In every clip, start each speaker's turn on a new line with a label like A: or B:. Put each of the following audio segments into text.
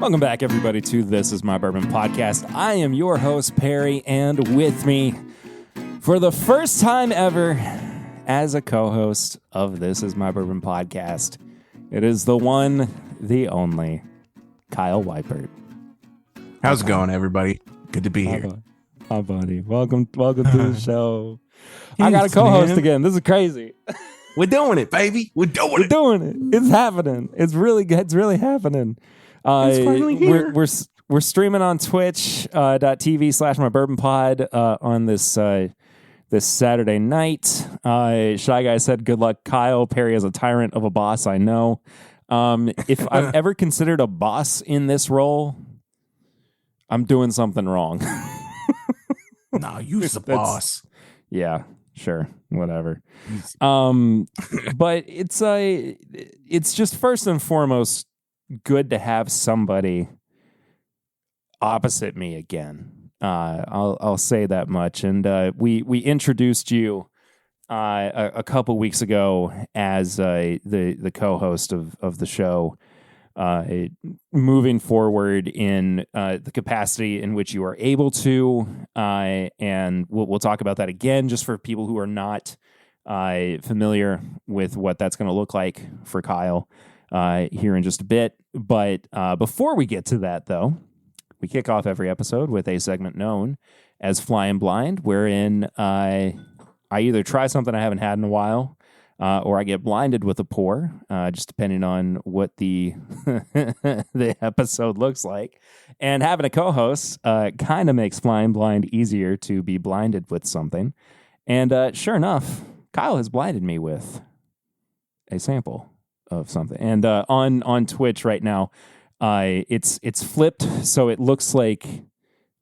A: Welcome back, everybody, to This Is My Bourbon Podcast. I am your host, Perry, and with me, for the first time ever, as a co-host of This Is My Bourbon Podcast, it is the one, the only, Kyle Weipert.
B: How's it going, everybody? Good to be here.
A: Hi, buddy. Welcome to the show. I got a co-host again. This is crazy.
B: We're doing it, baby. We're doing it.
A: It's happening. It's really happening.
B: It's finally here.
A: We're streaming on twitch.tv/mybourbonpod on this Saturday night. Shy Guy said, good luck, Kyle. Perry is a tyrant of a boss, I know. If I'm ever considered a boss in this role, I'm doing something wrong.
B: Nah, you're the boss.
A: Yeah, sure. Whatever. But it's just first and foremost good to have somebody opposite me again. I'll say that much. And we introduced you a couple weeks ago as the co-host of the show. Moving forward in the capacity in which you are able to, and we'll talk about that again, just for people who are not familiar with what that's going to look like for Kyle here in just a bit. But before we get to that, though, we kick off every episode with a segment known as Flying Blind, wherein I either try something I haven't had in a while, or I get blinded with a pour, just depending on what the the episode looks like. And having a co-host kind of makes Flying Blind easier to be blinded with something. And sure enough, Kyle has blinded me with a sample of something. And on Twitch right now, it's flipped, so it looks like,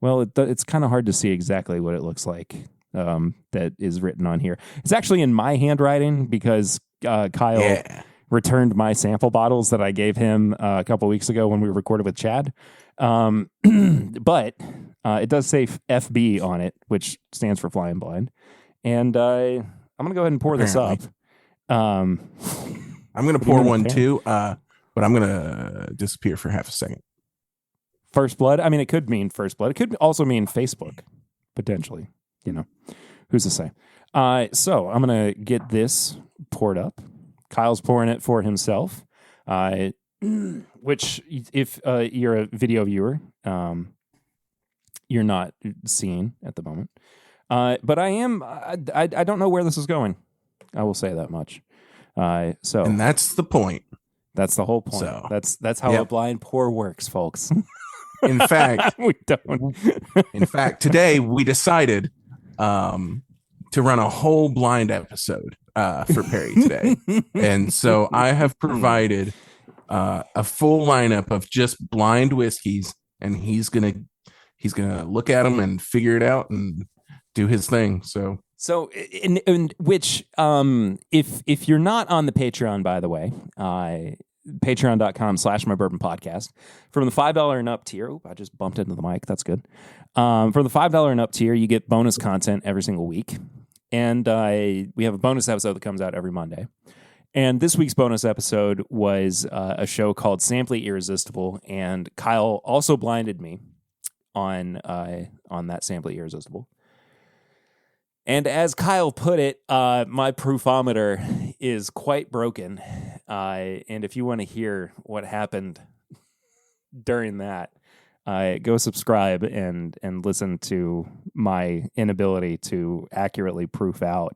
A: well, it's kind of hard to see exactly what it looks like. That is written on here. It's actually in my handwriting because Kyle returned my sample bottles that I gave him a couple weeks ago when we recorded with Chad. But it does say FB on it, which stands for Flying Blind. And I'm going to go ahead and pour this up.
B: I'm going to pour one too, but I'm going to disappear for half a second.
A: First blood? I mean, it could mean first blood. It could also mean Facebook, potentially. You know, who's to say? So I'm going to get this poured up. Kyle's pouring it for himself, which if you're a video viewer, you're not seeing at the moment. But I am. I don't know where this is going. I will say that much. And
B: that's the point.
A: That's the whole point. So, that's how a blind pour works, folks.
B: In fact,
A: we don't.
B: In fact, today we decided to run a whole blind episode for Perry today. And so I have provided a full lineup of just blind whiskeys, and he's gonna look at them and figure it out and do his thing. So in which if you're not on the Patreon, by the way, patreon.com/mybourbonpodcast. From the $5 and up tier, I just bumped into the mic. That's good. From the $5 and up tier, you get bonus content every single week. And we have a bonus episode that comes out every Monday. And this week's bonus episode was a show called Samply Irresistible. And Kyle also blinded me on that Samply Irresistible. And as Kyle put it, my proofometer is quite broken. And if you want to hear what happened during that, go subscribe and listen to my inability to accurately proof out.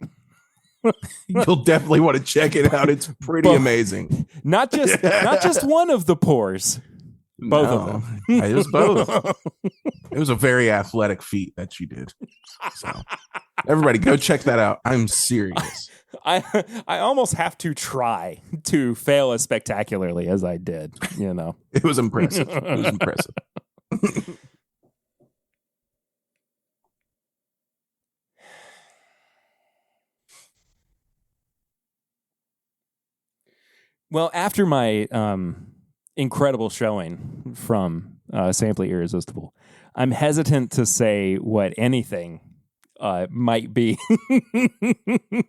B: You'll definitely want to check it out. It's pretty amazing.
A: Not just one of the pours. Both of them.
B: It was both. It was a very athletic feat that you did. So everybody go check that out. I'm serious.
A: I almost have to try to fail as spectacularly as I did, you know.
B: It was impressive.
A: Well, after my incredible showing from Samply Irresistible, I'm hesitant to say what anything might be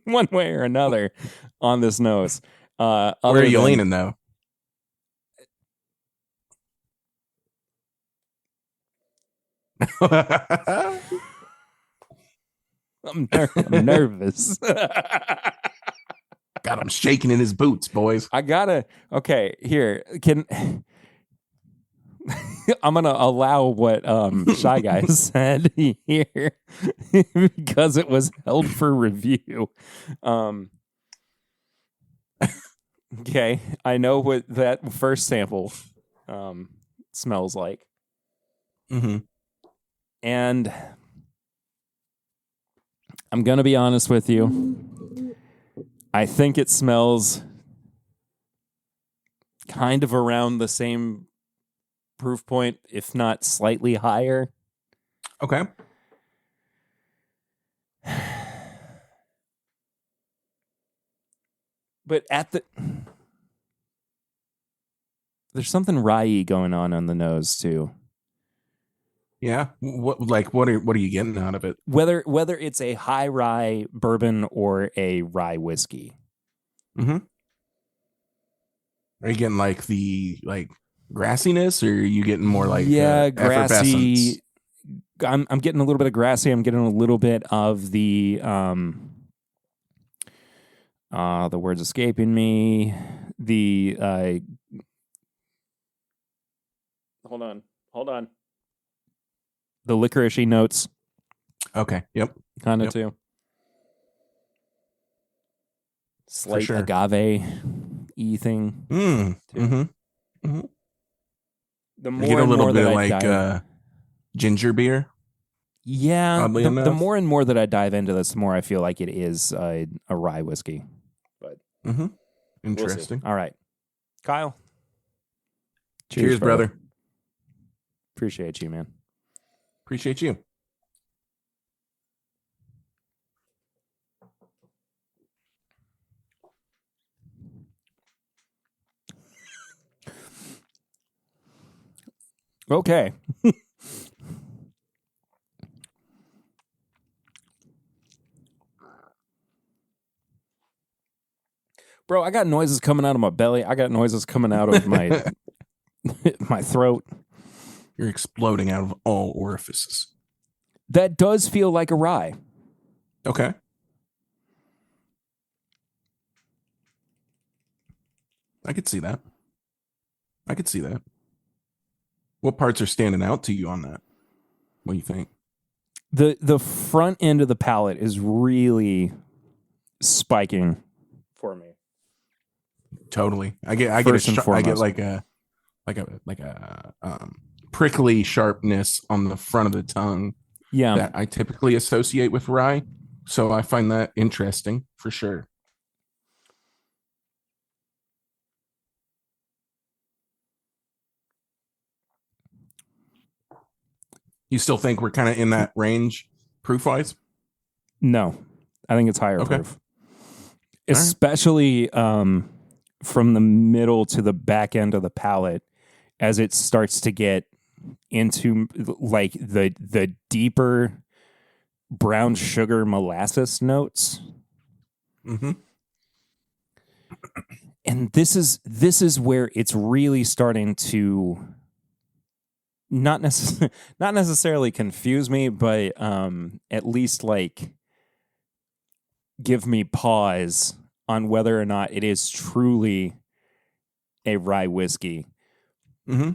A: one way or another on this nose.
B: Where are you leaning, though?
A: I'm nervous.
C: Got him shaking in his boots, boys.
A: Okay, here. I'm going to allow what Shy Guy said here because it was held for review. Okay, I know what that first sample smells like.
C: Mm-hmm.
A: And I'm going to be honest with you. I think it smells kind of around the same proof point, if not slightly higher.
C: Okay.
A: But there's something rye-y going on the nose too.
C: Yeah. What are you getting out of it?
A: Whether it's a high rye bourbon or a rye whiskey.
C: Mm-hmm. Are you getting like the grassiness, or are you getting more like
A: grassy? I'm getting a little bit of grassy. I'm getting a little bit of the word's escaping me. The hold on. The licoricey notes.
C: Okay. Yep.
A: Kind of too. Slight agave-y thing.
C: Mm-hmm. Mm-hmm.
A: The more and more that I dive,
C: ginger beer.
A: Yeah. The more and more that I dive into this, the more I feel like it is a rye whiskey. But
C: Interesting.
A: We'll All right, Kyle.
C: Cheers, brother.
A: Appreciate you, man.
C: Appreciate you.
A: Okay. Bro, I got noises coming out of my belly. I got noises coming out of my my throat.
C: You're exploding out of all orifices.
A: That does feel like a rye.
C: Okay. I could see that. What parts are standing out to you on that? What do you think?
A: The front end of the palate is really spiking for me.
C: Totally. I get like a prickly sharpness on the front of the tongue.
A: Yeah.
C: That I typically associate with rye. So I find that interesting for sure. You still think we're kind of in that range proof-wise?
A: No. I think it's higher proof. Especially from the middle to the back end of the palate as it starts to get into like the deeper brown sugar molasses notes.
C: Mm-hmm.
A: And this is where it's really starting to not necessarily confuse me, but at least like give me pause on whether or not it is truly a rye whiskey.
C: Mm-hmm.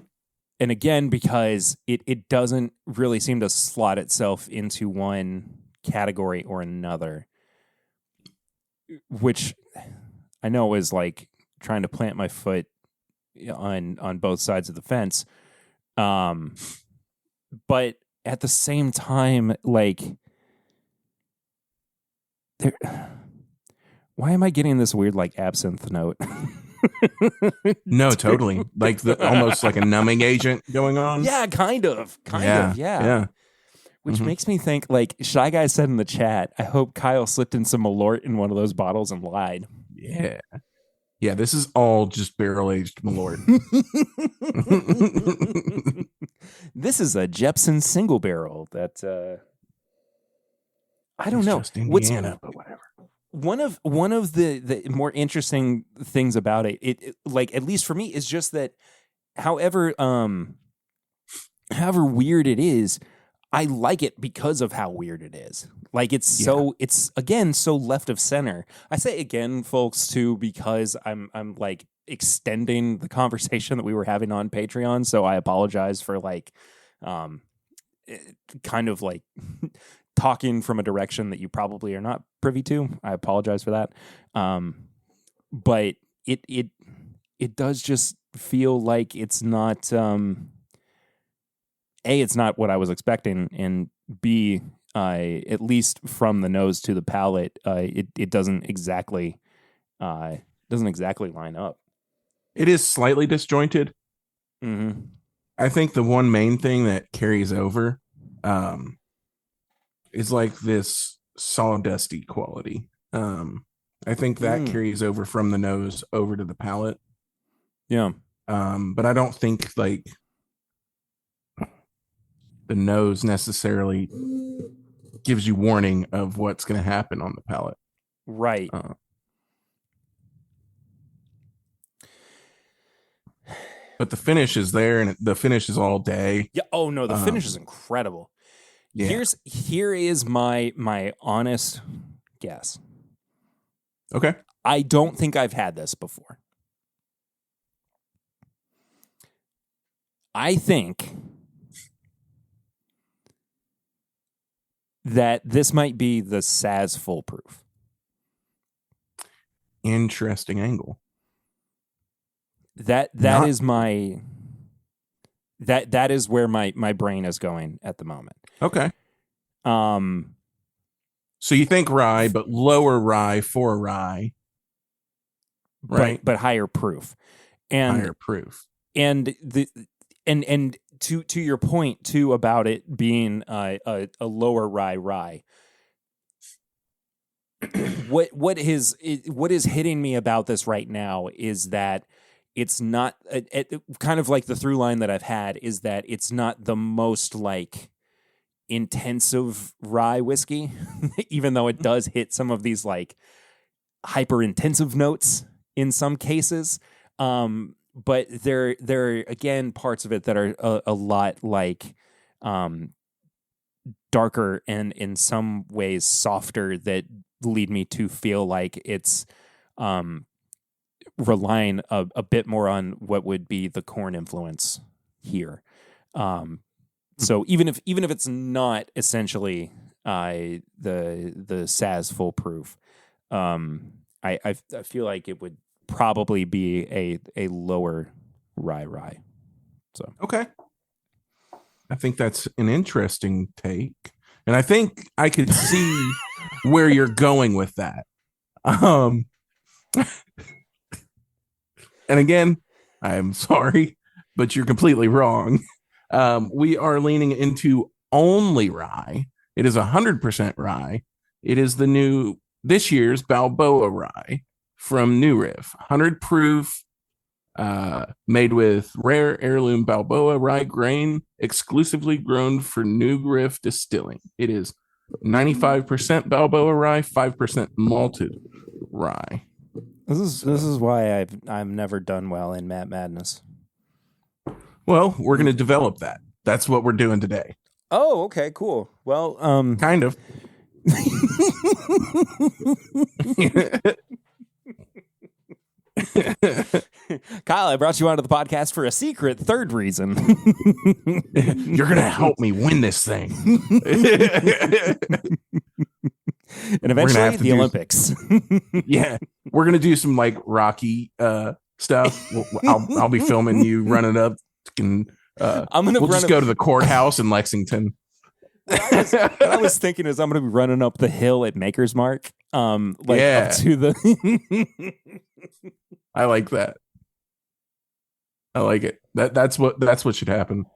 A: And again, because it doesn't really seem to slot itself into one category or another, which I know is like trying to plant my foot on both sides of the fence. But at the same time, like, why am I getting this weird like absinthe note?
C: No, totally. Like almost like a numbing agent going on.
A: Yeah, kind of. Yeah. Which makes me think, like Shy Guy said in the chat, I hope Kyle slipped in some Malort in one of those bottles and lied.
C: Yeah. Yeah, this is all just barrel-aged Malort.
A: This is a Jepson single barrel that I don't know.
C: Just Indiana, but whatever.
A: One of the more interesting things about it, like at least for me, is just that however weird it is, I like it because of how weird it is. Like it's again so left of center. I say again, folks, too, because I'm like extending the conversation that we were having on Patreon. So I apologize for like kind of like talking from a direction that you probably are not privy to. I apologize for that. But it does just feel like it's not A, it's not what I was expecting, and B, at least from the nose to the palate, it doesn't exactly line up.
C: It is slightly disjointed.
A: Mm-hmm.
C: I think the one main thing that carries over is like this sawdusty quality. I think that carries over from the nose over to the palate.
A: Yeah.
C: But I don't think like the nose necessarily gives you warning of what's going to happen on the palate.
A: Right.
C: But the finish is there, and the finish is all day.
A: Yeah. Oh no, the finish is incredible.
C: Yeah.
A: Here is my honest guess.
C: Okay.
A: I don't think I've had this before. I think that this might be the Saz foolproof.
C: Interesting angle.
A: That is where my brain is going at the moment.
C: Okay. So you think rye, but lower rye for rye, right?
A: But higher proof, and
C: higher proof,
A: and to your point too about it being a lower rye. What is hitting me about this right now is that it's not kind of like the through line that I've had is that it's not the most like intensive rye whiskey, even though it does hit some of these like hyper intensive notes in some cases. But there are again parts of it that are a lot like darker and in some ways softer that lead me to feel like it's relying a bit more on what would be the corn influence here. So even if it's not essentially the Saz foolproof, I feel like it would probably be a lower rye. So
C: okay, I think that's an interesting take, and I think I could see where you're going with that. And again, I'm sorry, but you're completely wrong. We are leaning into only rye. It is 100% rye. It is this year's Balboa rye from New Riff, 100 proof, made with rare heirloom Balboa rye grain, exclusively grown for New Riff distilling. It is 95% Balboa rye, 5% malted rye.
A: This is why I've never done well in Matt Madness.
C: Well, we're going to develop that. That's what we're doing today.
A: Oh, okay, cool. Well,
C: kind of.
A: Kyle, I brought you onto the podcast for a secret third reason.
C: You're going to help me win this thing.
A: And eventually the Olympics.
C: Yeah. We're going to do some like Rocky stuff. I'll be filming you running up. And we'll just go to the courthouse in Lexington.
A: What I was thinking is I'm going to be running up the hill at Maker's Mark. Up to the.
C: I like that. I like it. That's what should happen.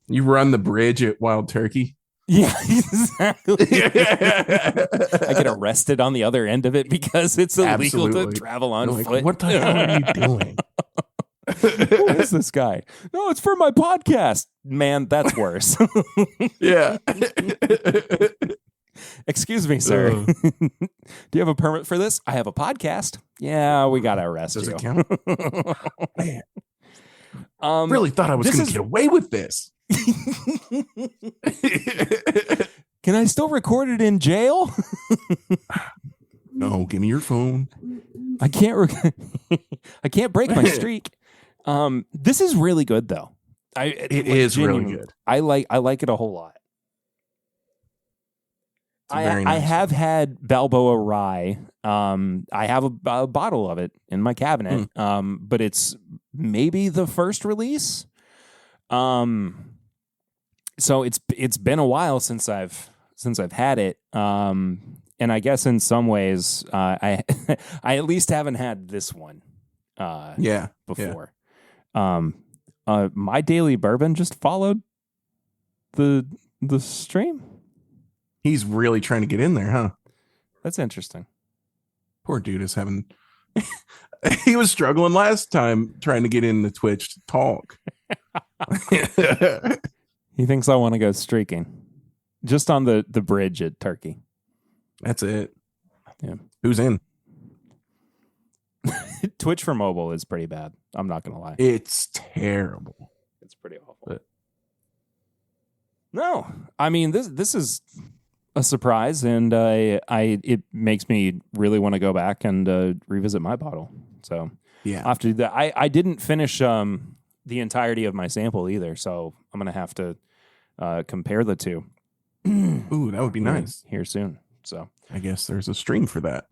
C: You run the bridge at Wild Turkey.
A: Yeah, exactly. I get arrested on the other end of it because it's illegal to travel on foot.
C: What the hell are you doing?
A: Who is this guy? No, it's for my podcast. Man, that's worse.
C: Yeah.
A: Excuse me, sir. Do you have a permit for this? I have a podcast. Yeah, we got to arrest
C: Does
A: you.
C: it count? Man. Really thought I was going to get away with this.
A: Can I still record it in jail?
C: No, give me your phone.
A: I can't. I can't break my streak. This is really good, though.
C: It is really good.
A: I like it a whole lot. I have had Balboa Rye. I have a bottle of it in my cabinet. But it's maybe the first release. So it's been a while since I've had it. And I guess in some ways, I at least haven't had this one. Before. Yeah. My daily bourbon just followed the stream.
C: He's really trying to get in there, huh?
A: That's interesting.
C: Poor dude is having. He was struggling last time trying to get in the Twitch to talk.
A: He thinks I want to go streaking, just on the bridge at Turkey.
C: That's it.
A: Yeah.
C: Who's in?
A: Twitch for mobile is pretty bad. I'm not gonna lie.
C: It's terrible.
A: It's pretty awful. No, I mean this is a surprise, and it makes me really want to go back and revisit my bottle. So
C: yeah,
A: I'll have to do that. I didn't finish the entirety of my sample either, so I'm gonna have to compare the two.
C: Ooh, that would be nice.
A: Here soon. So
C: I guess there's a stream for that.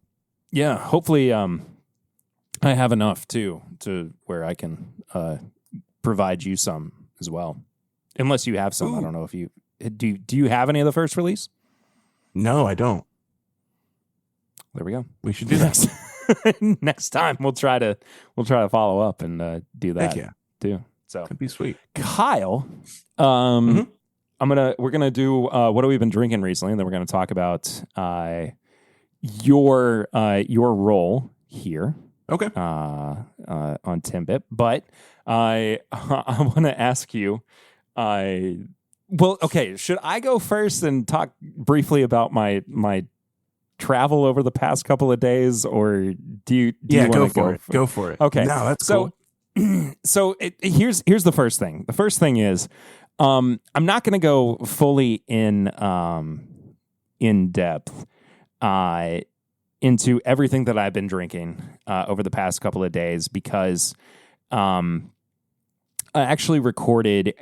A: Yeah, hopefully I have enough too to where I can provide you some as well. Unless you have some. Ooh. I don't know if you do you have any of the first release?
C: No, I don't.
A: There we go.
C: We should do that.
A: Next time we'll try to follow up and do that.
C: Heck yeah.
A: Too. So
C: that'd be sweet.
A: Kyle, we're gonna do what have we been drinking recently, and then we're gonna talk about your role here.
C: Okay.
A: On Timbit, but I want to ask you. Well, okay. Should I go first and talk briefly about my travel over the past couple of days, or do you
C: go for it? Go for it.
A: Okay.
C: No, that's cool.
A: So here's the first thing. The first thing is, I'm not going to go fully in depth into everything that I've been drinking over the past couple of days because I actually recorded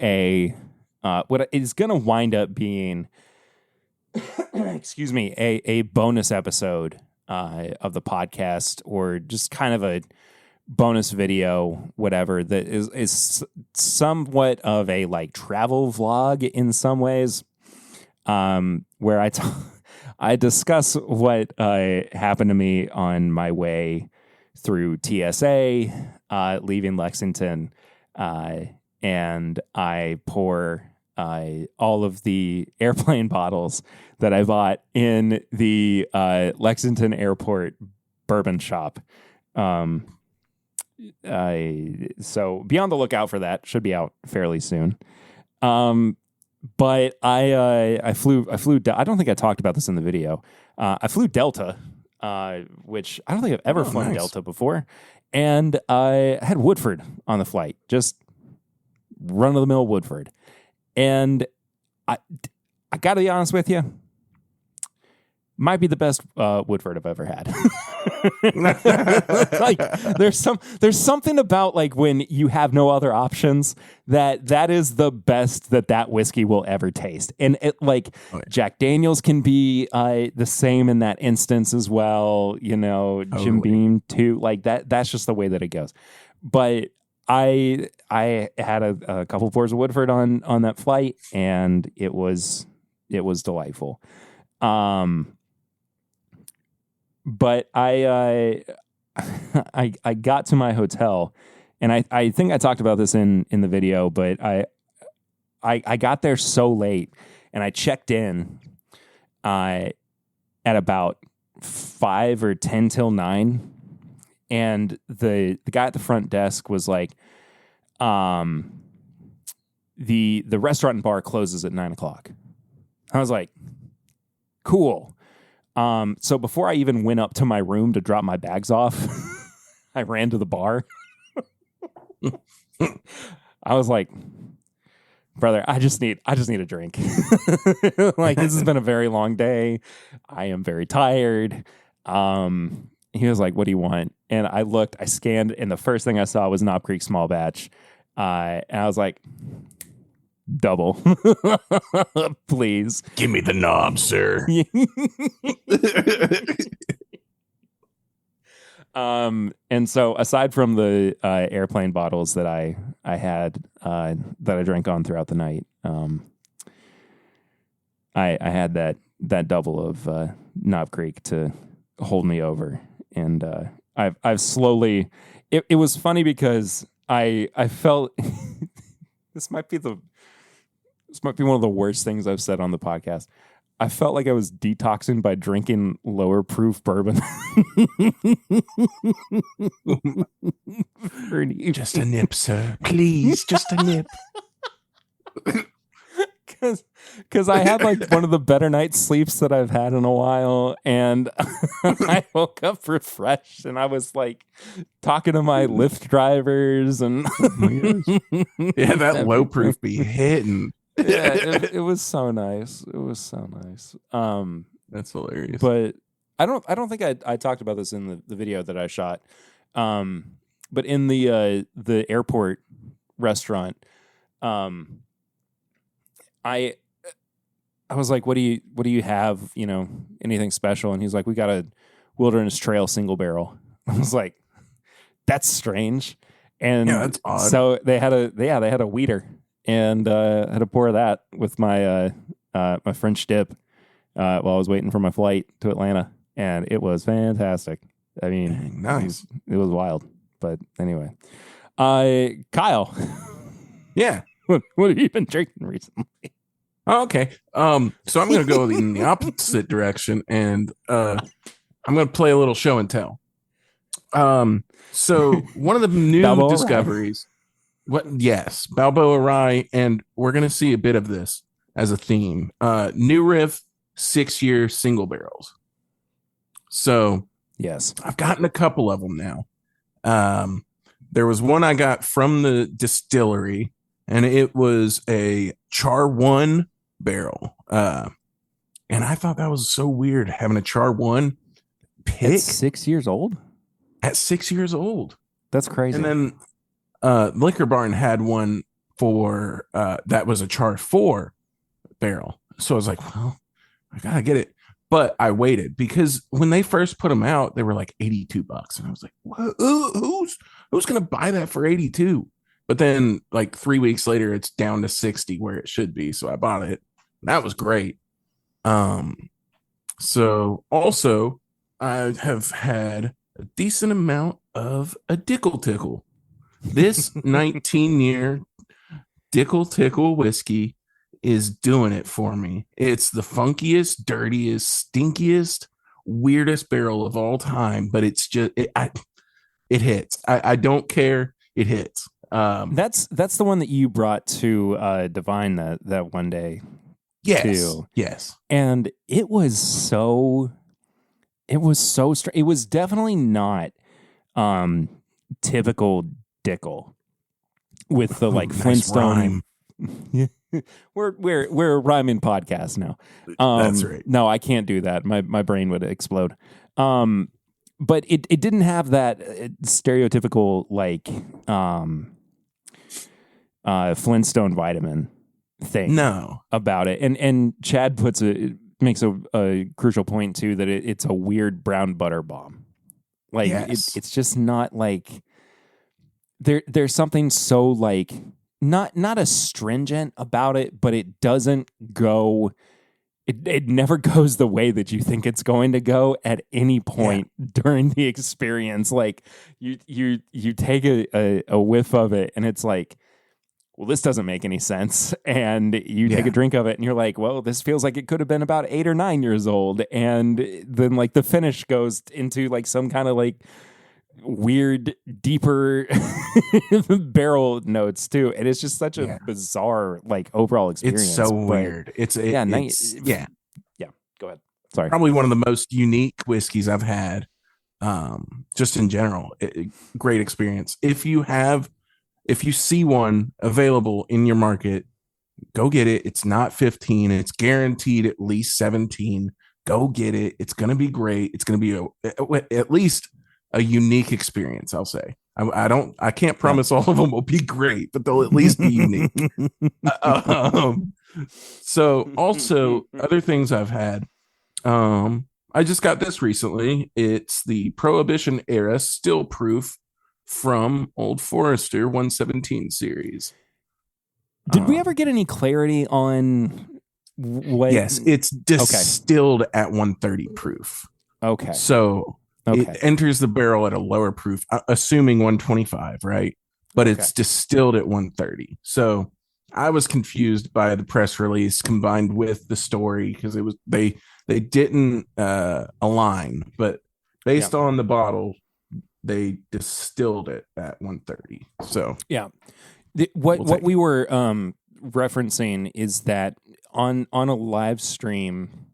A: what is going to wind up being excuse me, a bonus episode of the podcast, or just kind of a bonus video, whatever, that is somewhat of a like travel vlog in some ways, where I discuss what happened to me on my way through TSA, leaving Lexington, and I pour all of the airplane bottles that I bought in the Lexington Airport bourbon shop. So be on the lookout for that. Should be out fairly soon. But I flew. I don't think I talked about this in the video. I flew Delta, which I don't think I've ever flown Delta before, and I had Woodford on the flight, just run of the mill Woodford. And I got to be honest with you, might be the best Woodford I've ever had. Like there's something about like when you have no other options that is the best that whiskey will ever taste. And it like Jack Daniels can be the same in that instance as well. You know, Jim Beam too. Like that's just the way that it goes. But I had a couple pours of Woodford on that flight, and it was delightful. But I got to my hotel, and I think I talked about this in the video, but I got there so late, and I checked in at about 5 or 10 till 9. And the guy at the front desk was like, the restaurant and bar closes at 9:00. I was like, cool. So before I even went up to my room to drop my bags off, I ran to the bar. I was like, brother, I just need a drink. Like, this has been a very long day. I am very tired. He was like, what do you want? And I scanned, and the first thing I saw was Knob Creek small batch. And I was like, double, please.
C: Give me the knob, sir.
A: And so aside from the airplane bottles that I had that I drank on throughout the night, I had that double of Knob Creek to hold me over, and I've slowly. It was funny because I felt this might be one of the worst things I've said on the podcast. I felt like I was detoxing by drinking lower proof bourbon.
C: Just a nip, sir. Please, just a nip.
A: Because I had like one of the better night sleeps that I've had in a while, and I woke up refreshed, and I was like talking to my Lyft drivers, and
C: yeah, that low proof be hitting.
A: Yeah, it was so nice. It was so nice.
C: That's hilarious.
A: But I don't think I talked about this in the video that I shot. But in the airport restaurant, I was like, what do you have? You know, anything special? And he's like, we got a Wilderness Trail single barrel. I was like, that's strange. And
C: yeah, that's odd.
A: So they had a weeder, and I had to pour that with my my French dip while I was waiting for my flight to Atlanta, and it was fantastic. I mean,
C: dang, nice.
A: It was wild. But anyway, Kyle,
C: yeah,
A: what have you been drinking recently?
C: Oh, okay. So I'm going to go in the opposite direction, and I'm going to play a little show and tell. So one of the new
A: Balboa
C: discoveries, yes, Balboa Rye, and we're going to see a bit of this as a theme. New Riff 6-year single barrels. So
A: yes,
C: I've gotten a couple of them now. There was one I got from the distillery, and it was a Char 1 barrel. And I thought that was so weird having a Char 1 pick.
A: It's 6 years old?
C: At 6 years old.
A: That's crazy.
C: And then Liquor Barn had one for that was a Char 4 barrel. So I was like, well, I gotta get it. But I waited because when they first put them out, they were like $82. And I was like, who's gonna buy that for 82? But then like 3 weeks later, it's down to 60 where it should be. So I bought it. That was great. So also I have had a decent amount of a Dickel Tickle. This 19-year Dickel Tickle whiskey is doing it for me. It's the funkiest, dirtiest, stinkiest, weirdest barrel of all time, but it's just it hits. I don't care. It hits.
A: That's the one that you brought to Divine that one day.
C: Yes.
A: Too.
C: Yes.
A: And it was so strange. It was definitely not typical Dickel with the like
C: nice
A: Flintstone. We're a rhyming podcast now.
C: That's right.
A: No, I can't do that. My brain would explode. But it didn't have that stereotypical like Flintstone vitamin thing about it. And Chad makes a crucial point too, that it's a weird brown butter bomb. Like
C: yes.
A: it's just not like there's something so like not astringent about it, but it doesn't go. It never goes the way that you think it's going to go at any point during the experience. Like you take a whiff of it and it's like, well, this doesn't make any sense. And you take a drink of it and you're like, well, this feels like it could have been about 8 or 9 years old. And then like the finish goes into like some kind of like weird, deeper barrel notes too. And it's just such a bizarre like overall experience.
C: It's so weird. It's Go
A: ahead. Sorry.
C: Probably one of the most unique whiskeys I've had. Just in general, great experience. If you see one available in your market, Go get it. It's not 15. It's guaranteed at least 17. Go get it. It's going to be great. It's going to be at least a unique experience, I'll say. I can't promise all of them will be great, but they'll at least be unique. So also other things I've had, I just got this recently. It's the Prohibition era still proof from Old Forester 117 series.
B: Did we ever get any clarity on what?
C: Yes, it's distilled at 130 proof.
B: Okay.
C: So it enters the barrel at a lower proof, assuming 125, right? But it's distilled at 130. So I was confused by the press release combined with the story because it was they didn't align, but based on the bottle, they distilled it at 130. So
B: what we were referencing is that on a live stream,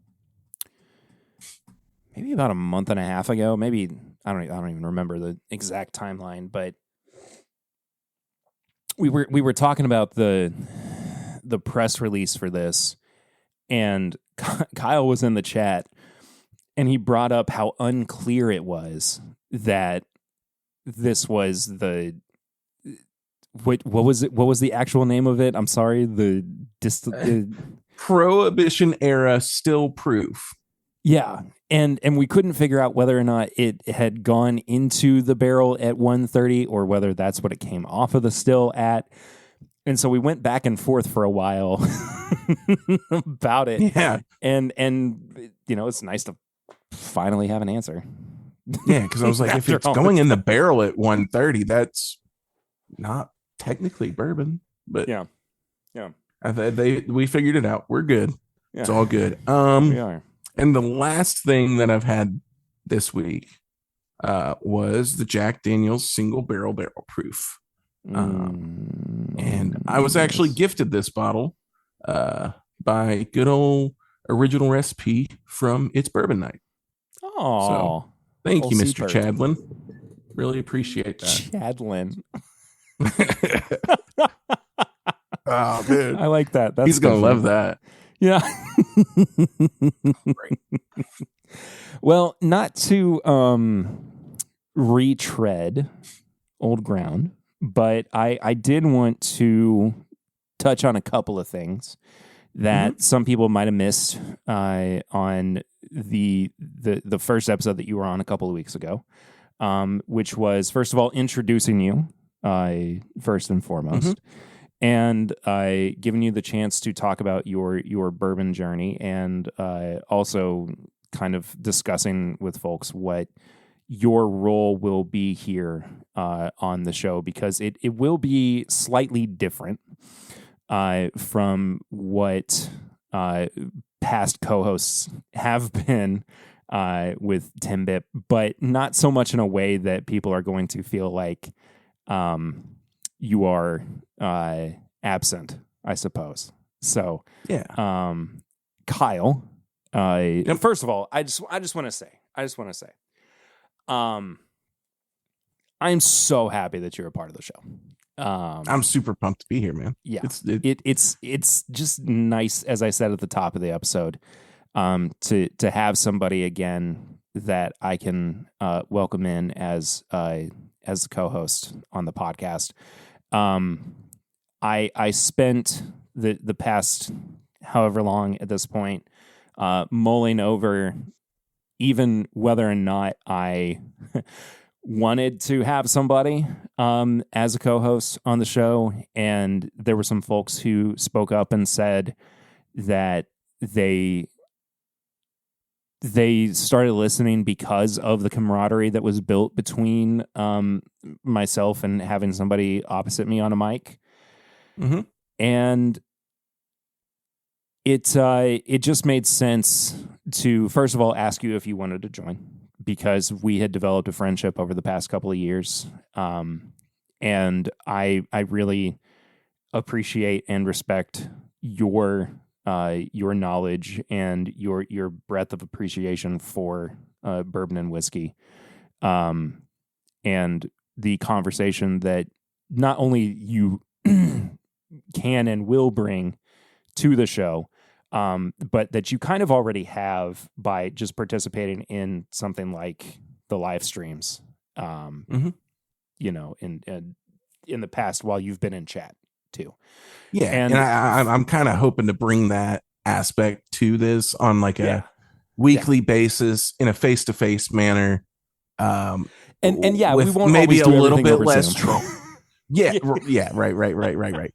B: maybe about a month and a half ago, maybe I don't even remember the exact timeline, but we were talking about the press release for this, and Kyle was in the chat, and he brought up how unclear it was that this was the what was it? What was the actual name of it? I'm sorry, the
C: Prohibition era still proof.
B: Yeah. And we couldn't figure out whether or not it had gone into the barrel at 130 or whether that's what it came off of the still at. And so we went back and forth for a while about it.
C: Yeah.
B: And it's nice to finally have an answer.
C: Yeah, because I was like, if it's going in the barrel at 130, that's not technically bourbon. But
B: yeah.
C: We figured it out. We're good. Yeah. It's all good.
B: We are.
C: And the last thing that I've had this week was the Jack Daniel's single barrel proof. And I was actually gifted this bottle by good old Original Recipe from It's Bourbon Night.
B: Oh,
C: so, thank you, Mr. Chadlin. Really appreciate that.
B: Chadlin.
C: Oh, dude.
B: I like that.
C: He's going to love that.
B: Yeah. Great. Well, not to retread old ground, but I did want to touch on a couple of things that some people might have missed on the first episode that you were on a couple of weeks ago, which was, first of all, introducing you first and foremost. And giving you the chance to talk about your bourbon journey, and also kind of discussing with folks what your role will be here on the show, because it will be slightly different from what past co-hosts have been with Timbip, but not so much in a way that people are going to feel like you are absent, I suppose. So, Kyle, first of all, I just want to say, I'm so happy that you're a part of the show.
C: I'm super pumped to be here, man.
B: Yeah, it's just nice, as I said at the top of the episode, to have somebody again that I can welcome in as a co-host on the podcast. I spent the past however long at this point mulling over even whether or not I wanted to have somebody as a co-host on the show, and there were some folks who spoke up and said that they started listening because of the camaraderie that was built between myself and having somebody opposite me on a mic. And it just made sense to, first of all, ask you if you wanted to join, because we had developed a friendship over the past couple of years. And I really appreciate and respect your knowledge and your breadth of appreciation for bourbon and whiskey, and the conversation that not only you can and will bring
A: to the show, but that you kind of already have by just participating in something like the live streams, you know, in the past while you've been in chat too.
C: Yeah, and I'm kind of hoping to bring that aspect to this on like a weekly basis in a face-to-face manner.
A: And yeah,
C: with
A: we won't
C: maybe
A: always
C: a
A: do
C: little bit
A: over
C: less
A: Zoom.
C: troll. Yeah, right.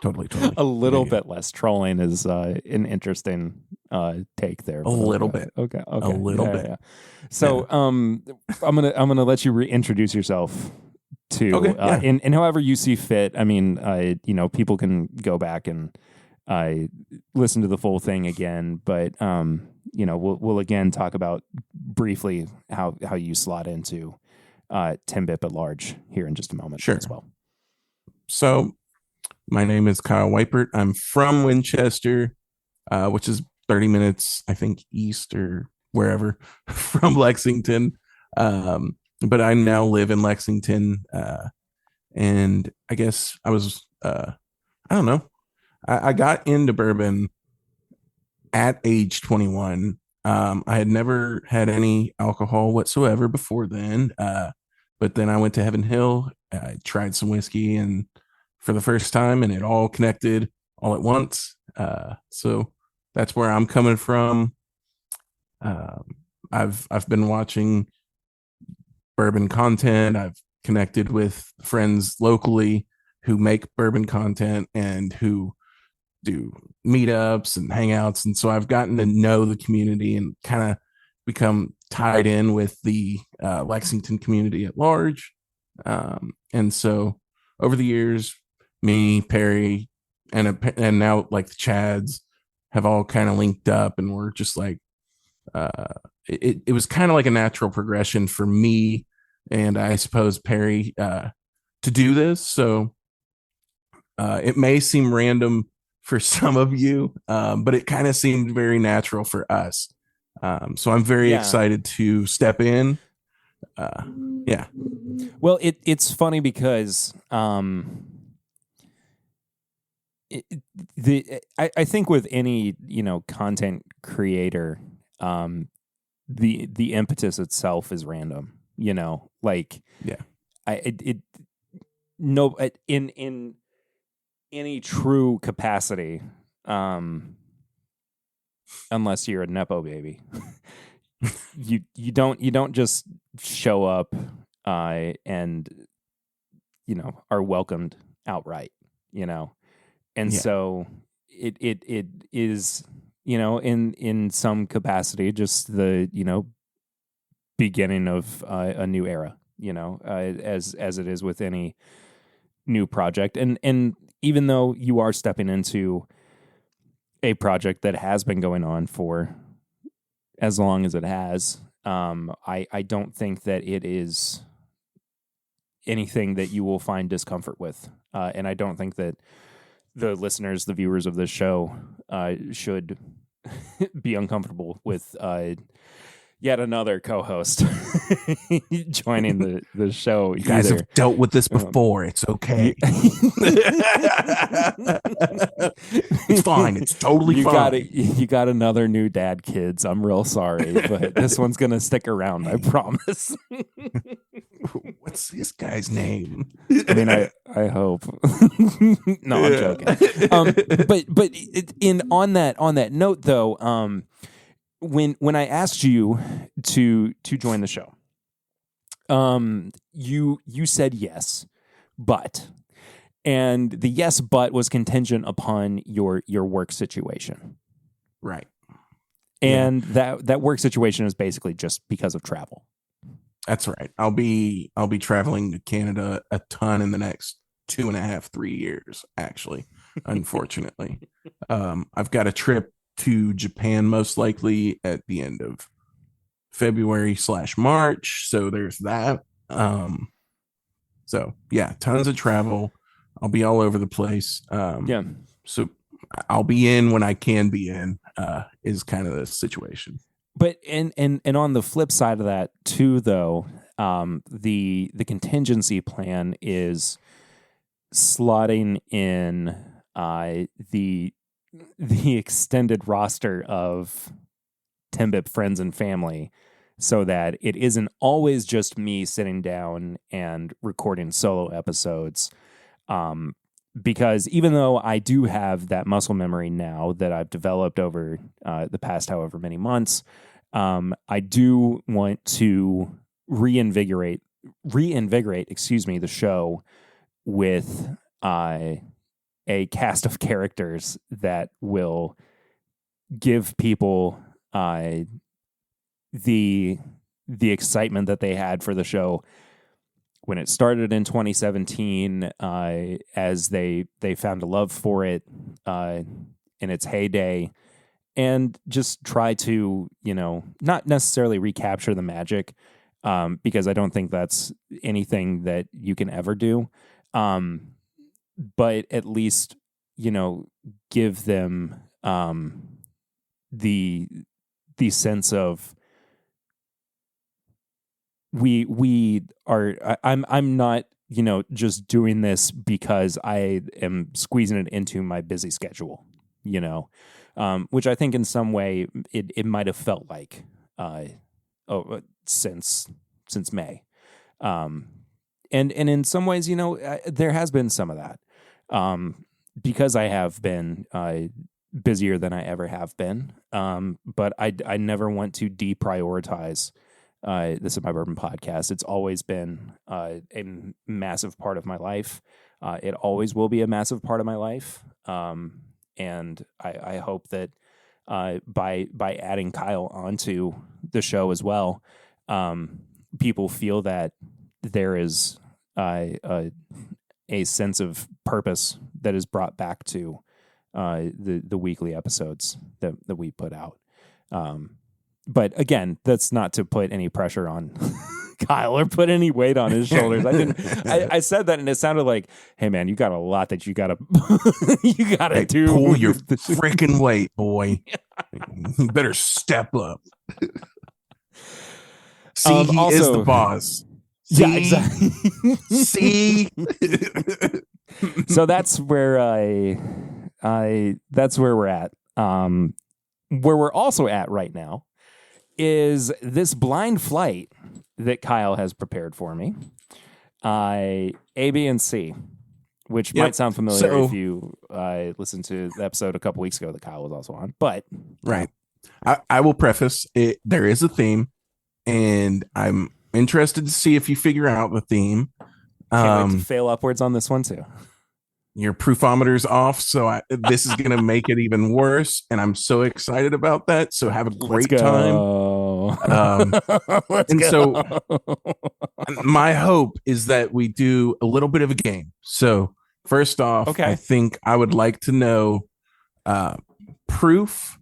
C: Totally.
A: A little bit less trolling is an interesting take there.
C: A little bit.
A: Okay.
C: A little bit.
A: Yeah. So I'm gonna let you reintroduce yourself to in however you see fit. I mean, you know, people can go back and listen to the full thing again, but you know, we'll again talk about briefly how you slot into 10-bit at large here in just a moment as well.
C: So my name is Kyle Weipert. I'm from Winchester, which is 30 minutes, I think, east or wherever from Lexington. But I now live in Lexington. And I guess I was, I don't know. I got into bourbon at age 21. I had never had any alcohol whatsoever before then. But then I went to Heaven Hill. I tried some whiskey and for the first time, and it all connected all at once. So that's where I'm coming from. I've been watching bourbon content. I've connected with friends locally who make bourbon content and who do meetups and hangouts. And so I've gotten to know the community and kind of become tied in with the Lexington community at large. And so over the years, me, Perry, and now like the Chads have all kind of linked up, and we're just like, it was kind of like a natural progression for me and I suppose Perry to do this. So it may seem random for some of you, but it kind of seemed very natural for us. So I'm very excited to step in.
A: Well, it's funny because I think with any, you know, content creator, the impetus itself is random, you know, like in any true capacity, unless you're a nepo baby, you don't just show up and you know are welcomed outright, you know. And so it is, you know, in some capacity, just the, you know, beginning of a new era, you know, as it is with any new project. And even though you are stepping into a project that has been going on for as long as it has, I don't think that it is anything that you will find discomfort with. And I don't think that the listeners, the viewers of this show, should be uncomfortable with yet another co-host joining the show.
C: You guys have dealt with this before. It's okay. It's fine. It's totally fine.
A: You got another new dad, kids. I'm real sorry, but this one's going to stick around. I promise.
C: What's this guy's name?
A: I mean, I hope. No, I'm joking. But on that note, though, when I asked you to join the show, you said yes, and the yes but was contingent upon your work situation,
C: right?
A: And that work situation is basically just because of travel.
C: That's right. I'll be traveling to Canada a ton in the next 2.5, 3 years, actually, unfortunately. I've got a trip to Japan most likely at the end of February/March. So there's that. So yeah, tons of travel. I'll be all over the place. So I'll be in when I can be in, is kind of the situation.
A: But and on the flip side of that too, though, the contingency plan is slotting in the the extended roster of Timbip friends and family so that it isn't always just me sitting down and recording solo episodes. Because even though I do have that muscle memory now that I've developed over the past however many months, I do want to reinvigorate, the show with a cast of characters that will give people the excitement that they had for the show when it started in 2017, as they found a love for it in its heyday, and just try to, not necessarily recapture the magic, because I don't think that's anything that you can ever do. But at least, give them the sense of we are. I'm not, just doing this because I am squeezing it into my busy schedule, which I think in some way it might have felt like since May. And in some ways, there has been some of that. Because I have been busier than I ever have been. But I never want to deprioritize This Is My Bourbon Podcast. It's always been a massive part of my life. It always will be a massive part of my life. And I hope that by adding Kyle onto the show as well, people feel that there is a sense of purpose that is brought back to the weekly episodes that we put out. But again, that's not to put any pressure on Kyle or put any weight on his shoulders. I said that and it sounded like, hey man, you got a lot that you gotta do.
C: Pull your freaking weight, boy. You better step up. See, he
A: also,
C: is the boss. See?
A: Yeah, exactly.
C: See?
A: So that's where that's where we're at. Where we're also at right now is this blind flight that Kyle has prepared for me. A, B, and C, which might sound familiar if you listened to the episode a couple weeks ago that Kyle was also on. But
C: right, I will preface it. There is a theme, and I'm interested to see if you figure out the theme.
A: Can't wait to fail upwards on this one too.
C: Your proofometer's off, so this is going to make it even worse, and I'm so excited about that. So have a great time. So my hope is that we do a little bit of a game. So first off, I think I would like to know proof,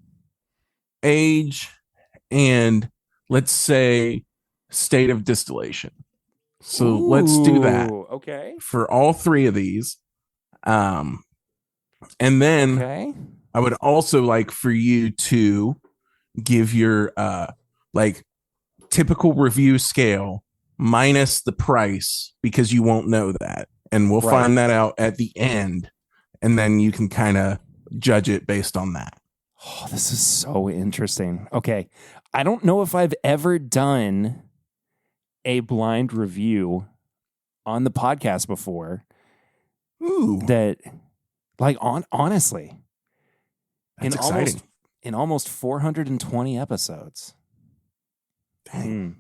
C: age, and let's say state of distillation. So let's do that.
A: Okay.
C: For all three of these. And then I would also like for you to give your typical review scale minus the price, because you won't know that, and we'll find that out at the end, and then you can kind of judge it based on that.
A: Oh, this is so interesting. Okay, I don't know if I've ever done a blind review on the podcast before.
C: Ooh.
A: That, honestly,
C: that's exciting.
A: In almost 420 episodes.
C: Dang.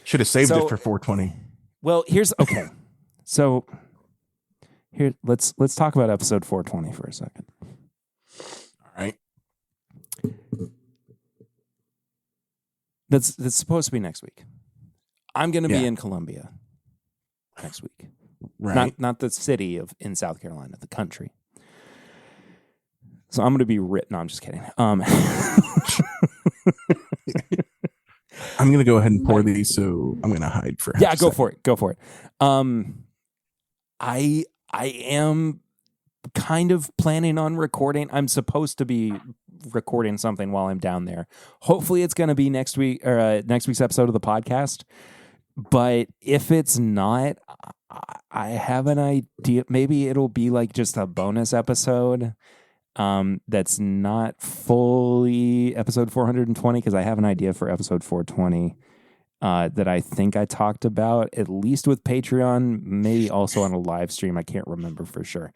C: Should have saved it for 420.
A: Well, so here, let's talk about episode 420 for a second.
C: All right.
A: That's supposed to be next week. I'm going to be in Columbia next week.
C: Right.
A: Not the city in South Carolina, the country. So I'm going to be written. No, I'm just kidding.
C: I'm going to go ahead and pour these, so I'm going to hide for.
A: Go for it. Go for it. I am kind of planning on recording. I'm supposed to be recording something while I'm down there. Hopefully, it's going to be next week or next week's episode of the podcast. But if it's not, I have an idea. Maybe it'll be like just a bonus episode. That's not fully episode 420 because I have an idea for episode 420 that I think I talked about, at least with Patreon, maybe also on a live stream. I can't remember for sure.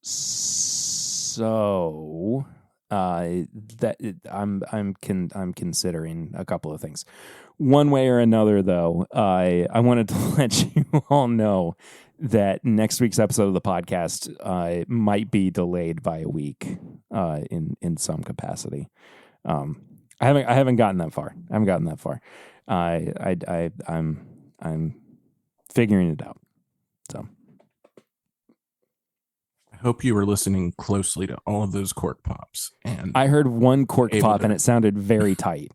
A: So that I'm considering a couple of things. One way or another, though, I wanted to let you all know that next week's episode of the podcast might be delayed by a week in some capacity. I haven't gotten that far. I'm figuring it out. So
C: I hope you were listening closely to all of those cork pops. And
A: I heard one cork pop and it sounded very tight.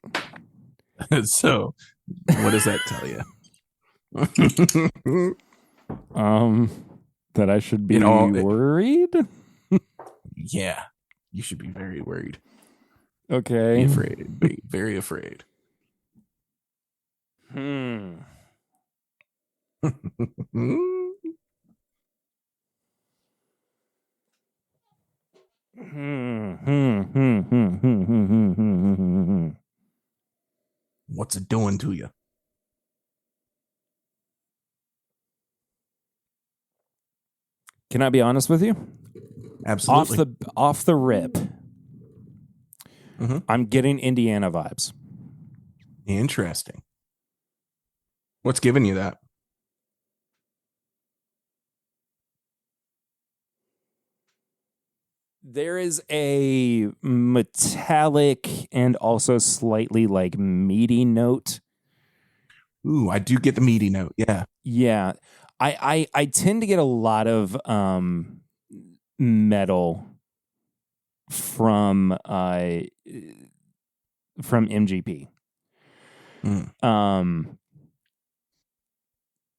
C: So what does that tell you?
A: That I should be worried.
C: Yeah, you should be very worried.
A: Okay.
C: Be afraid. Be very afraid. What's it doing to you?
A: Can I be honest with you?
C: Absolutely.
A: Off the rip, I'm getting Indiana vibes.
C: Interesting. What's giving you that?
A: There is a metallic and also slightly like meaty note.
C: Ooh, I do get the meaty note. Yeah.
A: Yeah. I tend to get a lot of metal from MGP.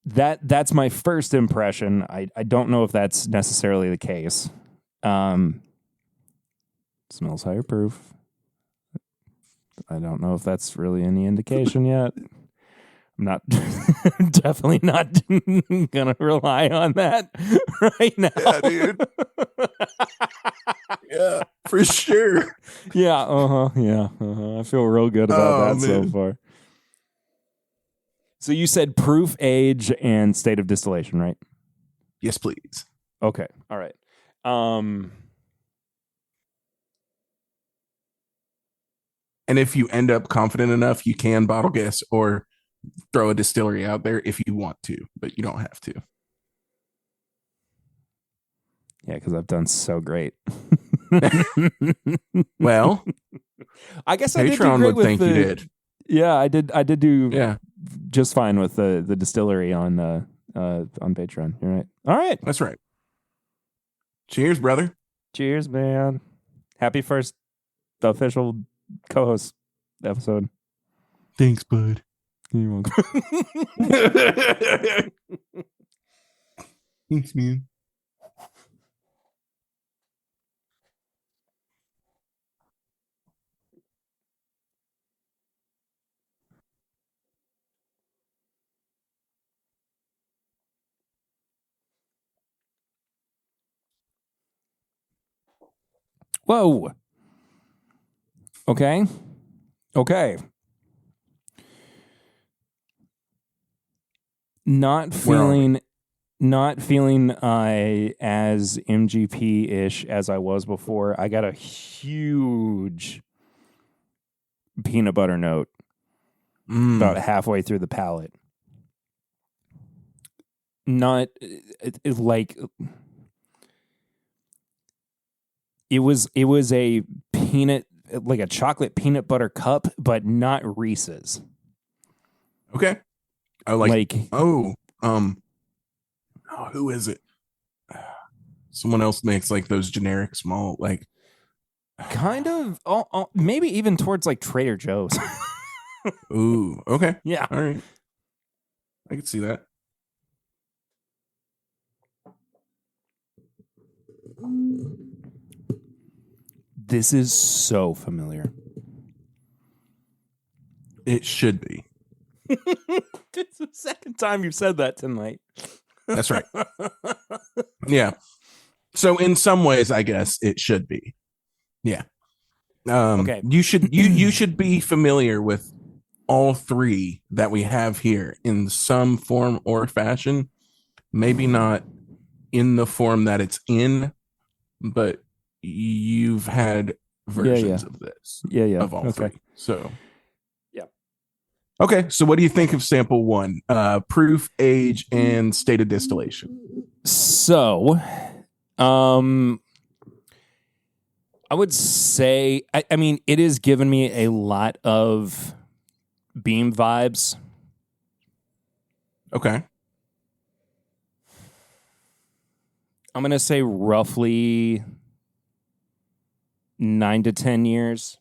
A: That's my first impression. I don't know if that's necessarily the case. Smells higher proof. I don't know if that's really any indication yet. I'm not definitely not gonna rely on that right now.
C: Yeah, dude. Yeah, for sure.
A: Yeah, I feel real good about that so far. So you said proof, age, and state of distillation, right?
C: Yes, please.
A: Okay. All right.
C: And if you end up confident enough, you can bottle guess or throw a distillery out there if you want to, but you don't have to.
A: Yeah, because I've done so great.
C: Well,
A: I guess
C: Patreon
A: I did do great
C: would think you did.
A: Yeah, I did do
C: Yeah,
A: just fine with the distillery on Patreon. You're right. All right.
C: that's right. Cheers, brother.
A: Cheers, man. Happy first official co-host episode.
C: Thanks, bud.
A: You're welcome.
C: Thanks, man.
A: Whoa. Okay. Not feeling as MGP-ish as I was before. I got a huge peanut butter note about halfway through the palate. Not like it was a peanut, like a chocolate peanut butter cup, but not Reese's.
C: Okay. I like who is it? Someone else makes like those generic small, like
A: kind of maybe even towards like Trader Joe's.
C: Ooh, okay.
A: Yeah.
C: All right. I can see that.
A: This is so familiar.
C: It should be.
A: It's the second time you've said that tonight.
C: That's right. Yeah. So in some ways, I guess it should be. Yeah.
B: Okay.
C: You should be familiar with all three that we have here in some form or fashion. Maybe not in the form that it's in, but you've had versions of this. Of all three. So
B: yeah.
C: Okay, so what do you think of sample one? Proof, age, and state of distillation.
B: So, I would say, I mean, it has given me a lot of Beam vibes.
C: Okay.
B: I'm going to say roughly 9 to 10 years.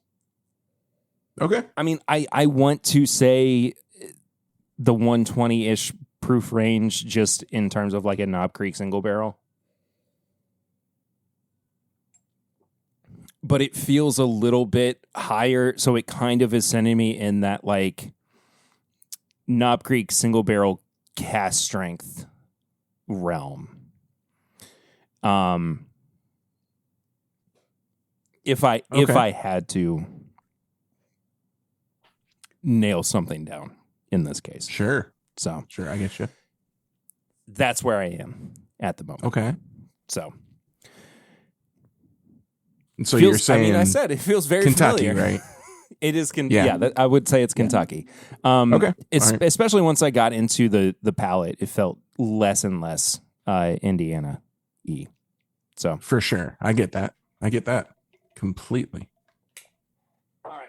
C: Okay.
B: I mean, I want to say the 120-ish proof range just in terms of like a Knob Creek single barrel. But it feels a little bit higher, so it kind of is sending me in that like Knob Creek single barrel cast strength realm. If I had to nail something down in this case.
C: Sure, I get you.
B: That's where I am at the moment.
C: Okay.
B: So
C: you're saying,
B: I mean, I said it feels very
C: Kentucky,
B: familiar.
C: right?
B: It is I would say it's Kentucky.
C: Okay.
B: Especially once I got into the palate, it felt less and less Indiana-y. So
C: for sure. I get that completely.
B: All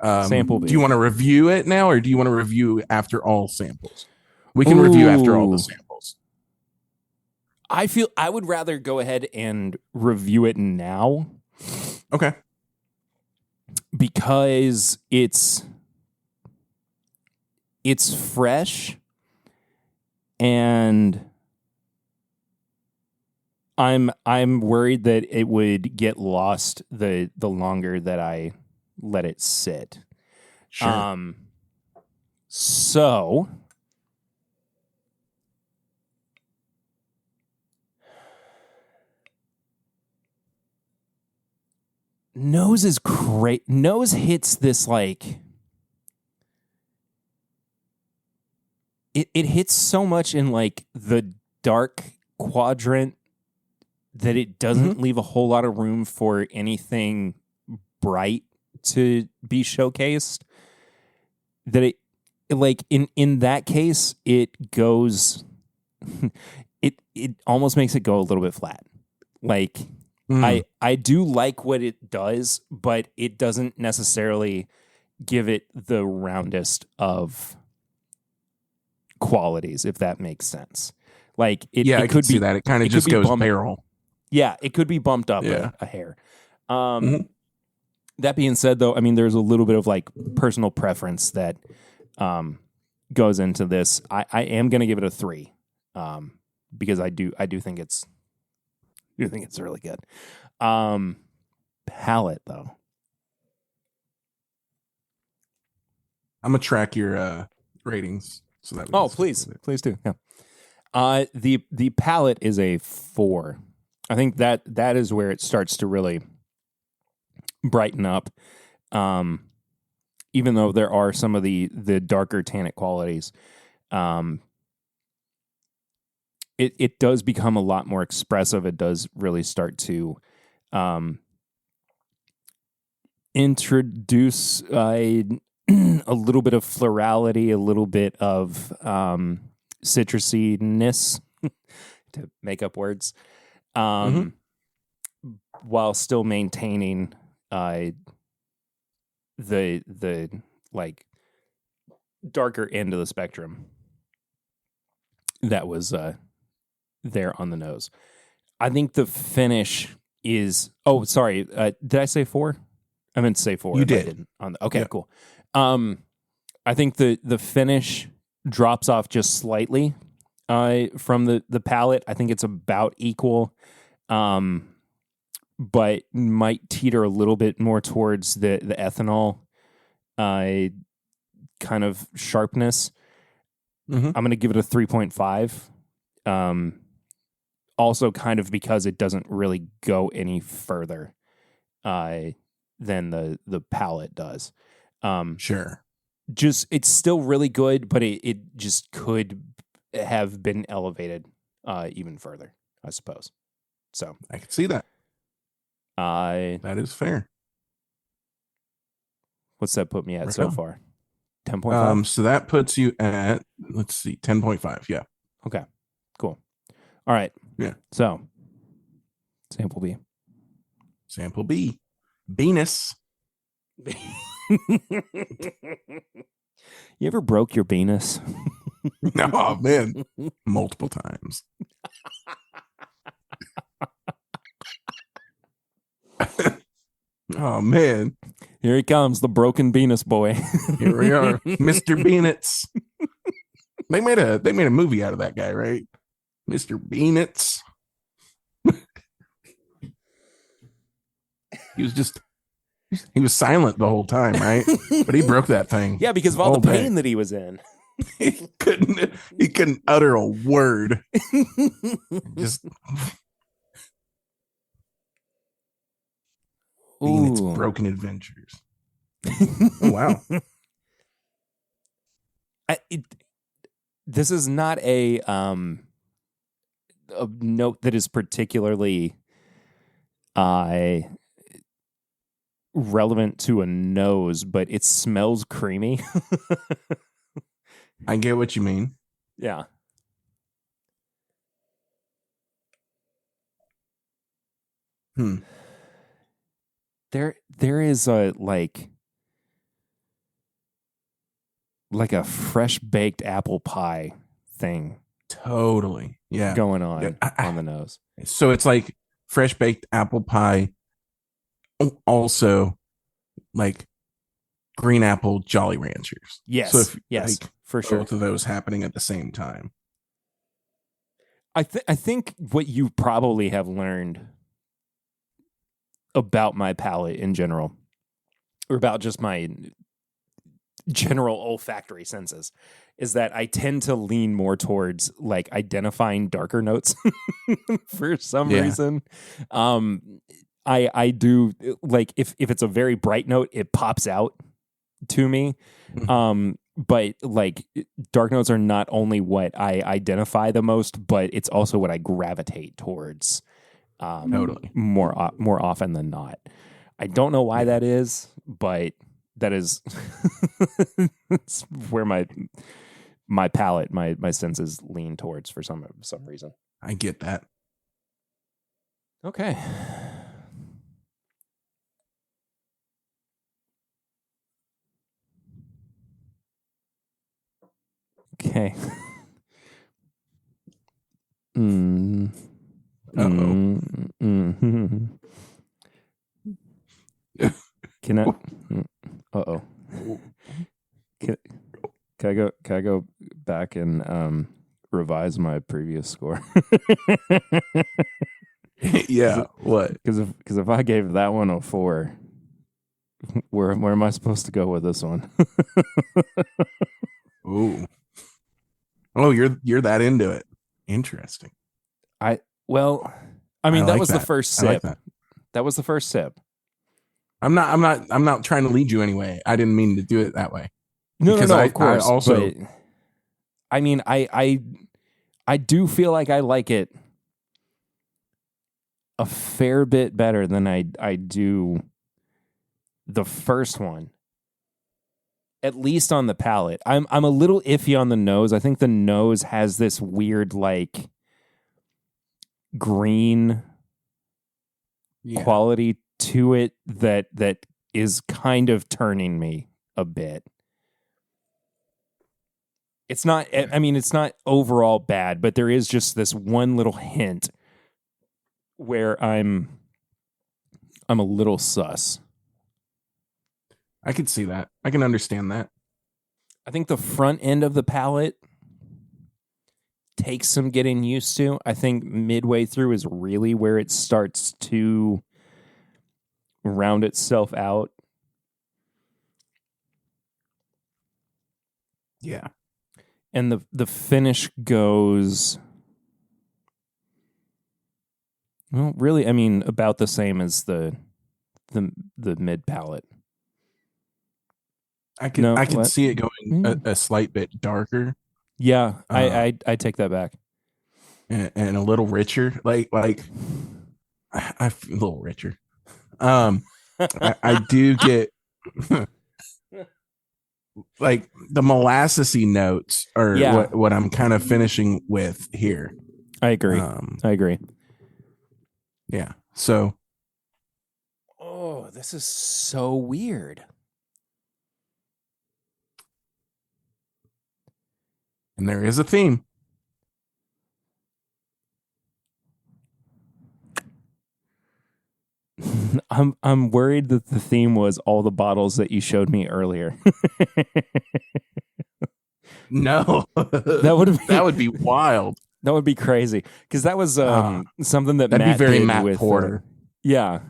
B: right. Sample B.
C: Do you want to review it now, or do you want to review after all samples? We can review after all the samples.
B: I feel I would rather go ahead and review it now.
C: Okay.
B: Because it's fresh, and I'm worried that it would get lost the longer that I let it sit.
C: Sure.
B: So Nose is great. Nose hits this like it hits so much in like the dark quadrant that it doesn't leave a whole lot of room for anything bright to be showcased. That it like in that case it goes it almost makes it go a little bit flat. Like I do like what it does, but it doesn't necessarily give it the roundest of qualities, if that makes sense. Like
C: I could see that. It kind of just goes barrel.
B: Yeah, it could be bumped up a hair. That being said, though, I mean, there's a little bit of like personal preference that goes into this. I am going to give it a 3 because I do think it's really good. Palate, though.
C: I'm gonna track your ratings so that.
B: Please do. Yeah. The palate is a 4. I think that is where it starts to really brighten up. Even though there are some of the darker tannic qualities, it does become a lot more expressive. It does really start to introduce a little bit of florality, a little bit of citrusiness, to make up words, while still maintaining the like darker end of the spectrum that was there on the nose. I think the finish is. Oh, sorry. Did I say 4? I meant to say 4.
C: You did.
B: Okay, cool. I think the finish drops off just slightly from the palate. I think it's about equal, but might teeter a little bit more towards the ethanol kind of sharpness. I'm going to give it a 3.5.
A: also kind of because it doesn't really go any further than the palate does.
C: Sure.
A: Just it's still really good, but it just could have been elevated even further, I suppose. So
C: I can see that. That is fair.
A: What's that put me at
C: Right
A: so
C: on.
A: far? 10.5?
C: So that puts you at, let's see, 10.5. Yeah.
A: Okay, cool. All right.
C: Yeah.
A: So, sample B.
C: Sample B. Venus.
A: You ever broke your penis?
C: Oh, man. Multiple times. Oh, man.
A: Here he comes, the broken penis boy.
C: Here we are. Mr. Beanitz. They made a movie out of that guy, right? Mr. Beanitz. He was silent the whole time, right? But he broke that thing.
A: Yeah, because of all the pain that he was in.
C: He couldn't utter a word. Just Beanitz broken adventures. Oh, wow.
A: This is not a note that is particularly relevant to a nose, but it smells creamy.
C: I get what you mean.
A: Yeah. There is a like a fresh baked apple pie thing.
C: Totally. Yeah.
A: Going on the nose.
C: So it's like fresh baked apple pie. Also, like green apple Jolly Ranchers.
A: Yes.
C: So if,
A: yes,
C: like,
A: for sure.
C: Both of those happening at the same time.
A: I think what you probably have learned about my palate in general, or about just my general olfactory senses, is that I tend to lean more towards like identifying darker notes for some reason. I do like if it's a very bright note, it pops out to me. But like dark notes are not only what I identify the most, but it's also what I gravitate towards.
C: Totally.
A: More often than not. I don't know why that is, but that is it's where my palate, my senses lean towards for some reason.
C: I get that.
A: Okay. Okay. Can I? Uh-oh. Can I go back and revise my previous score?
C: Yeah. What?
A: Because if I gave that one a 4, where am I supposed to go with this one?
C: Ooh. Oh, you're that into it. Interesting.
A: I mean, that was the first sip.
C: Like
A: that was the first sip.
C: I'm not trying to lead you anyway. I didn't mean to do it that way.
A: No, of course.
C: I also,
A: but, I mean, I do feel like I like it a fair bit better than I do the first one. At least on the palate. I'm a little iffy on the nose. I think the nose has this weird like green quality to it that is kind of turning me a bit. It's not, I mean, it's not overall bad, but there is just this one little hint where I'm a little sus.
C: I could see that. I can understand that.
A: I think the front end of the palate takes some getting used to. I think midway through is really where it starts to round itself out.
C: Yeah.
A: And the finish goes Well, really, I mean, about the same as the mid palate.
C: I can see it going a slight bit darker.
A: Yeah, I take that back.
C: And a little richer, like I feel a little richer. I do get like the molassesy notes are what I'm kind of finishing with here.
A: I agree.
C: Yeah. So.
A: Oh, this is so weird.
C: And there is a theme.
A: I'm worried that the theme was all the bottles that you showed me earlier.
C: No, that would be wild.
A: That would be crazy because that was something that
C: that'd
A: Matt
C: be very
A: did
C: Matt
A: with
C: Porter.
A: That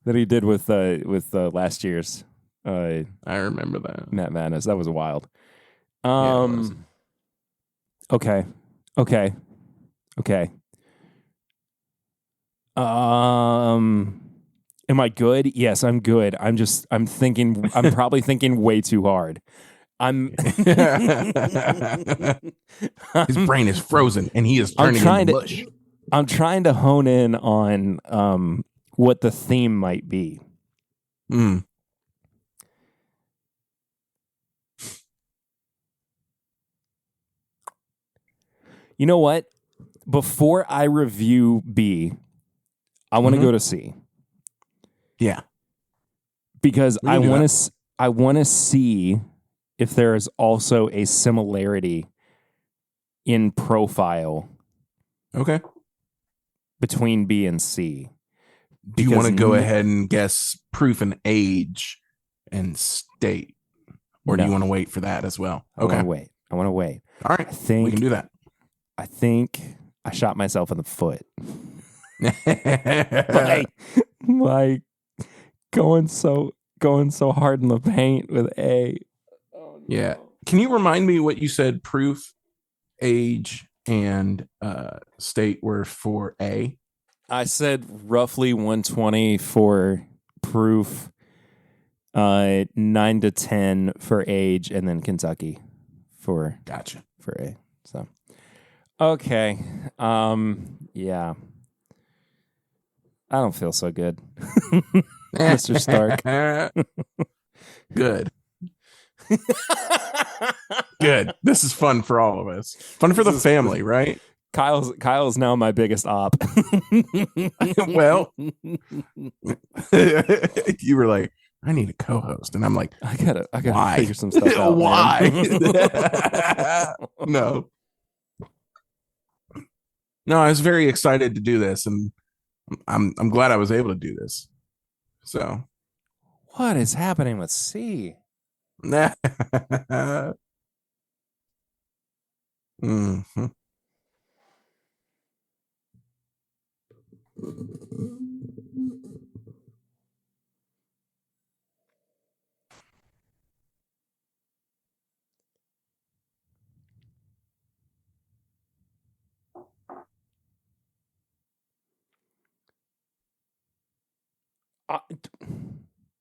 A: he did with last year's.
C: I remember that
A: Matt Madness. That was wild.
C: Yeah,
A: Okay. Am I good? Yes, I'm good. I'm probably thinking way too hard.
C: His brain is frozen and he is turning into mush.
A: I'm trying to hone in on what the theme might be.
C: You
A: know what? Before I review B, I want to go to C.
C: Yeah.
A: Because I want to see if there is also a similarity in profile.
C: Okay.
A: Between B and C.
C: Do you want to go ahead and guess proof and age and state? Or do you want to wait for that as well? Okay.
A: I want to wait.
C: All right. We can do that.
A: I think I shot myself in the foot. like going so hard in the paint with A.
C: Oh, no. Yeah. Can you remind me what you said proof, age, and state were for A?
A: I said roughly 120 for proof, 9 to 10 for age, and then Kentucky for A. So okay. Yeah. I don't feel so good. Mr. Stark.
C: Good. Good. This is fun for all of us. Fun for the family, right?
A: Kyle's now my biggest op.
C: Well, you were like, I need a co-host, and I'm like,
A: I gotta figure some stuff out.
C: Why? No, I was very excited to do this, and I'm glad I was able to do this. So,
A: what is happening with C?
C: Mm-hmm.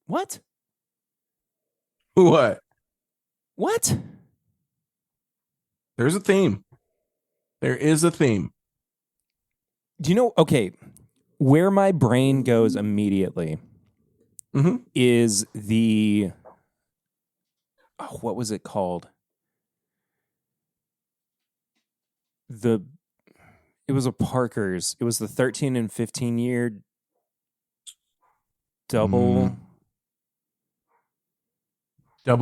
A: What?
C: What? There's a theme. There is a theme.
A: Do you know? Okay, where my brain goes immediately is the what was it called? It was a Parker's. It was the 13 and 15 year double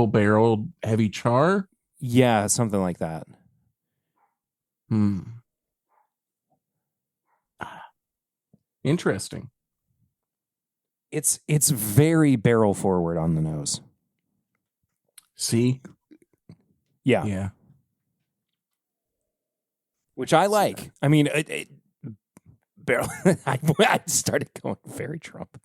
C: barreled heavy char.
A: Yeah, something like that.
C: Interesting.
A: It's very barrel forward on the nose.
C: See?
A: Yeah. Which I like. I mean, barrel. I started going very Trump.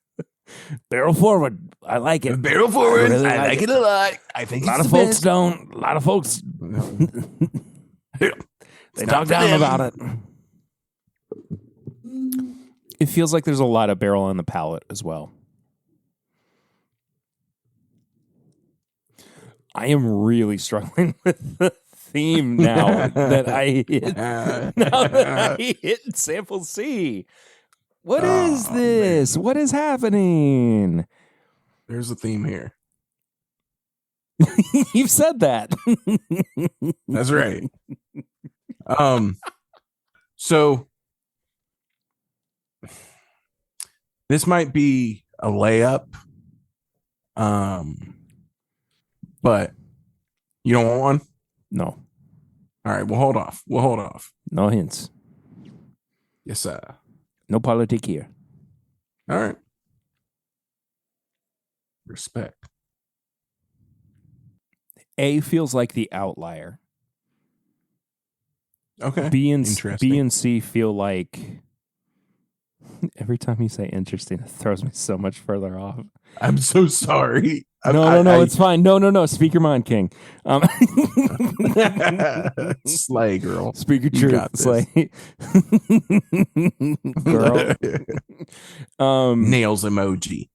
A: Barrel forward. I like it.
C: Barrel forward. I like it a lot. I think
A: a lot of folks don't. A lot of folks. They talk down about it. It feels like there's a lot of barrel on the palate as well. I am really struggling with the theme now that I hit sample C. What is this?
C: Man.
A: What is happening?
C: There's a theme here.
A: You've said that.
C: That's right. So this might be a layup. But you don't want one?
A: No.
C: All right, we'll hold off.
A: No hints.
C: Yes, sir.
A: No politic here.
C: All right. Respect.
A: A feels like the outlier.
C: Okay.
A: B and
C: Interesting.
A: C feel like every time you say interesting, it throws me so much further off.
C: I'm so sorry.
A: No, it's fine. No. Speak your mind, King.
C: Slay, girl.
A: Speak your
C: You
A: truth,
C: got this.
A: slay. Girl.
C: Nails emoji.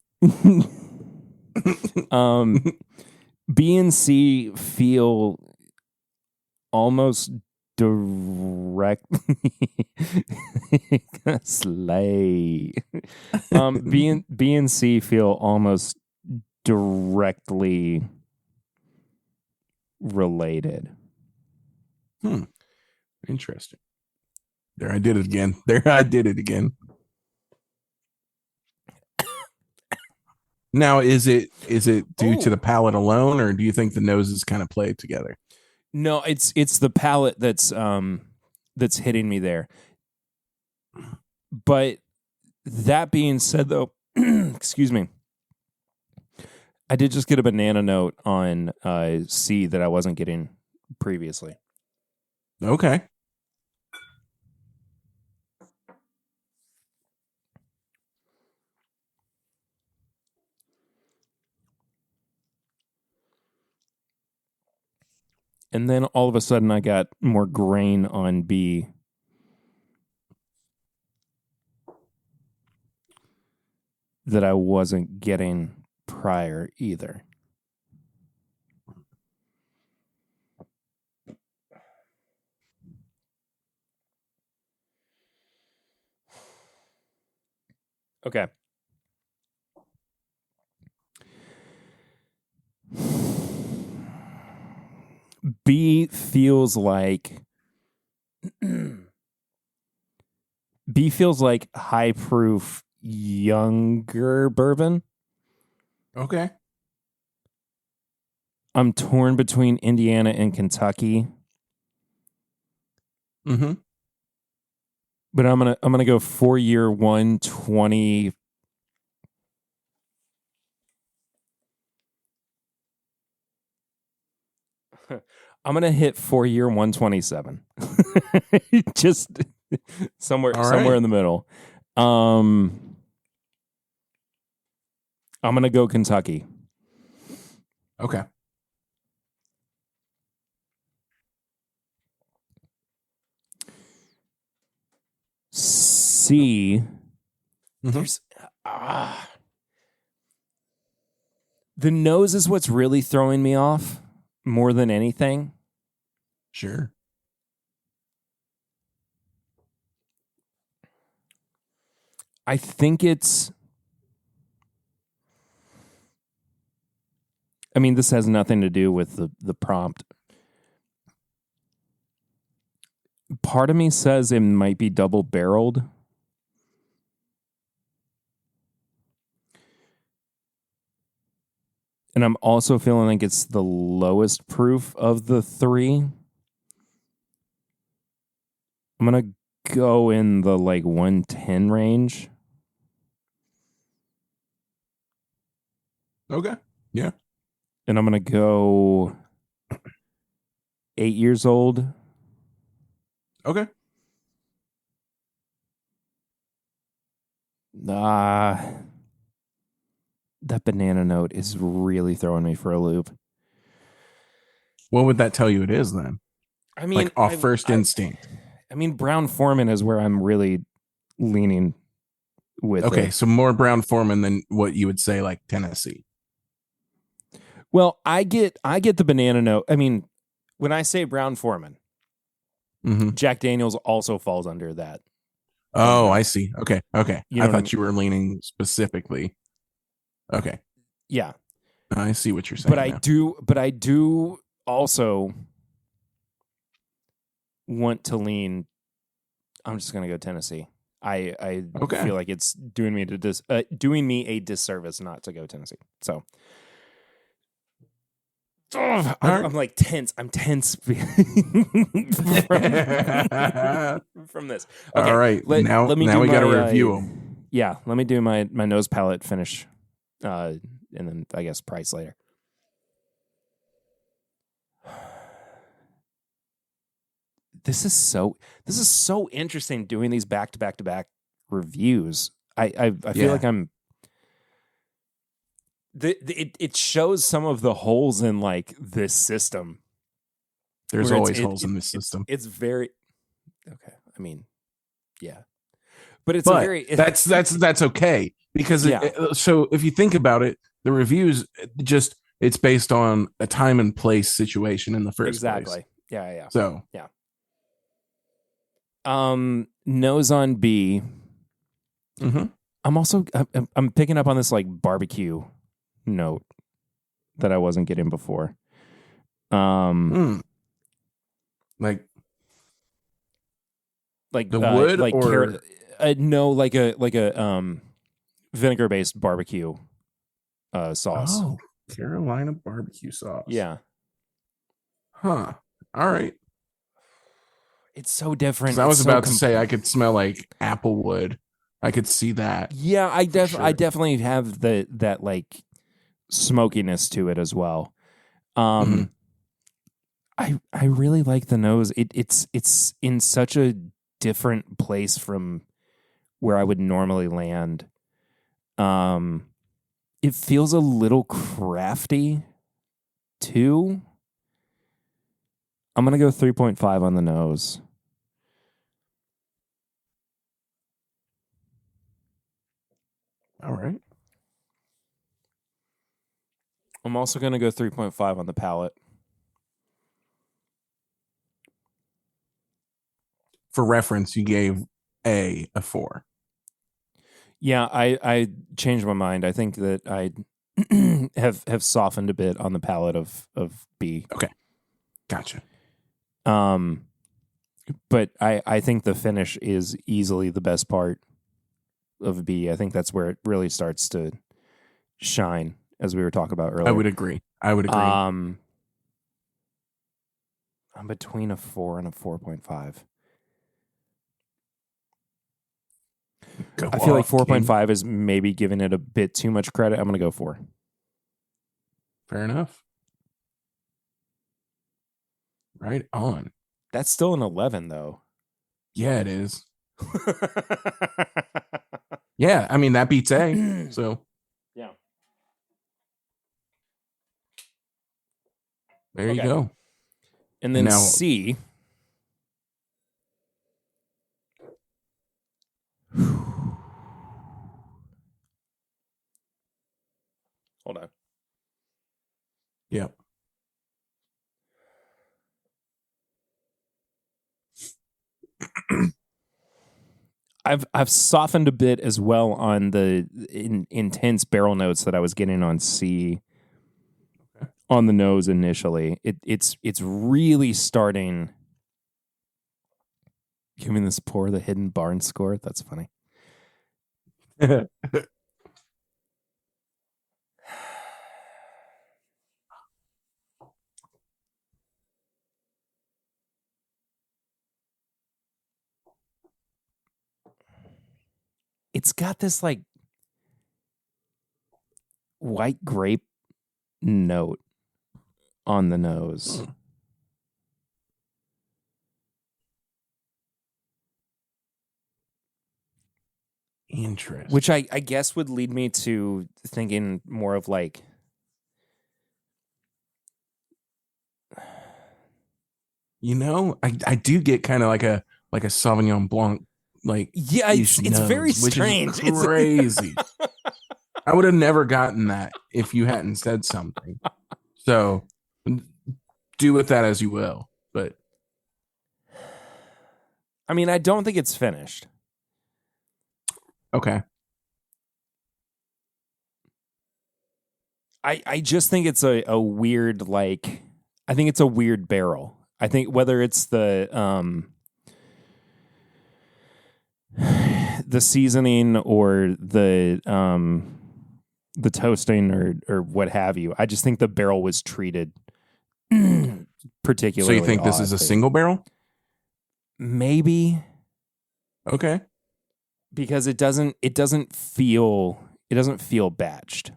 A: B and C feel almost direct slay. B and C feel almost directly related.
C: Interesting. There I did it again. Now, is it due to the palate alone, or do you think the noses kind of play together?
A: No, it's the palate that's hitting me there. But that being said, though, excuse me, I did just get a banana note on C that I wasn't getting previously.
C: Okay.
A: And then all of a sudden I got more grain on B. That I wasn't getting prior either. Okay. B feels like high proof younger bourbon.
C: Okay.
A: I'm torn between Indiana and Kentucky.
C: Mm-hmm.
A: But I'm gonna go 4-year 120. I'm gonna hit 4-year 127. Just somewhere in the middle. I'm gonna go Kentucky.
C: Okay.
A: C. There's the nose is what's really throwing me off more than anything.
C: Sure.
A: I think it's. I mean, this has nothing to do with the prompt. Part of me says it might be double barreled. And I'm also feeling like it's the lowest proof of the three. I'm going to go in the 110 range.
C: Okay. Yeah.
A: And I'm going to go 8 years old.
C: Okay.
A: That banana note is really throwing me for a loop.
C: What would that tell you it is then?
A: I mean,
C: off first instinct.
A: I mean, Brown Foreman is where I'm really leaning
B: with
C: Okay,
B: it.
C: so more Brown Foreman than what you would say like Tennessee.
B: Well, I get the banana note. I mean, when I say Brown Foreman, Jack Daniels also falls under that.
C: Oh, I see. Okay.
B: You know
C: I
B: what I
C: thought you were leaning specifically. Okay.
B: Yeah.
C: I see what you're saying.
B: But I do also want to lean. I'm just going to go Tennessee. I feel like it's doing me a disservice not to go Tennessee. So I'm like tense. I'm tense from this. Okay,
C: all right. Now we got to review them.
B: Yeah, let me do my nose palette finish, and then I guess price later. This is so interesting doing these back to back reviews. I feel like I'm. It shows some of the holes in like this system.
C: There's always holes in this system.
B: It's very okay. I mean, yeah, but
C: that's okay because so if you think about it, the reviews it's based on a time and place situation in the first place.
B: Yeah.
C: So
B: yeah. Nose on B.
C: Mm-hmm.
B: I'm picking up on this like barbecue note that I wasn't getting before.
C: Like the wood
B: like
C: or
B: no, like a vinegar based barbecue sauce.
C: Oh, Carolina barbecue sauce.
B: Yeah.
C: Huh. All right.
B: It's so different.
C: I was about to say I could smell like applewood. I could see that.
B: Yeah, I definitely have that like smokiness to it as well. I really like the nose. It's in such a different place from where I would normally land. It feels a little crafty too. I'm going to go 3.5 on the nose.
C: All right.
B: I'm also going to go 3.5 on the palate.
C: For reference, you gave A a 4.
B: Yeah, I changed my mind. I think that I have softened a bit on the palate of B.
C: Okay. Gotcha.
B: But I think the finish is easily the best part of B. I think that's where it really starts to shine, as we were talking about earlier.
C: I would agree.
B: I'm between a 4 and a 4.5. I feel like 4.5 is maybe giving it a bit too much credit. I'm going to go 4.
C: Fair enough. Right on.
B: That's still an 11, though.
C: Yeah, it is. Yeah, I mean, that beats A. So,
B: yeah.
C: There you go.
B: And then now, C. Hold on.
C: Yep.
B: I've softened a bit as well on the intense barrel notes that I was getting on C. On the nose initially, it's really starting. Giving this pour the hidden barn score. That's funny. It's got this like white grape note on the nose.
C: Interesting.
B: Which I guess would lead me to thinking more of like
C: I do get kind of like a Sauvignon Blanc like
B: Yeah, it's very strange.
C: It's crazy. I would have never gotten that if you hadn't said something. So do with that as you will. But
B: I mean, I don't think it's finished.
C: okay.
B: I just think it's a weird, like, I think it's a weird barrel. I think whether it's the seasoning or the toasting or what have you, I just think the barrel was treated particularly.
C: So you think this is a single barrel?
B: Maybe.
C: Okay.
B: Because it doesn't feel batched.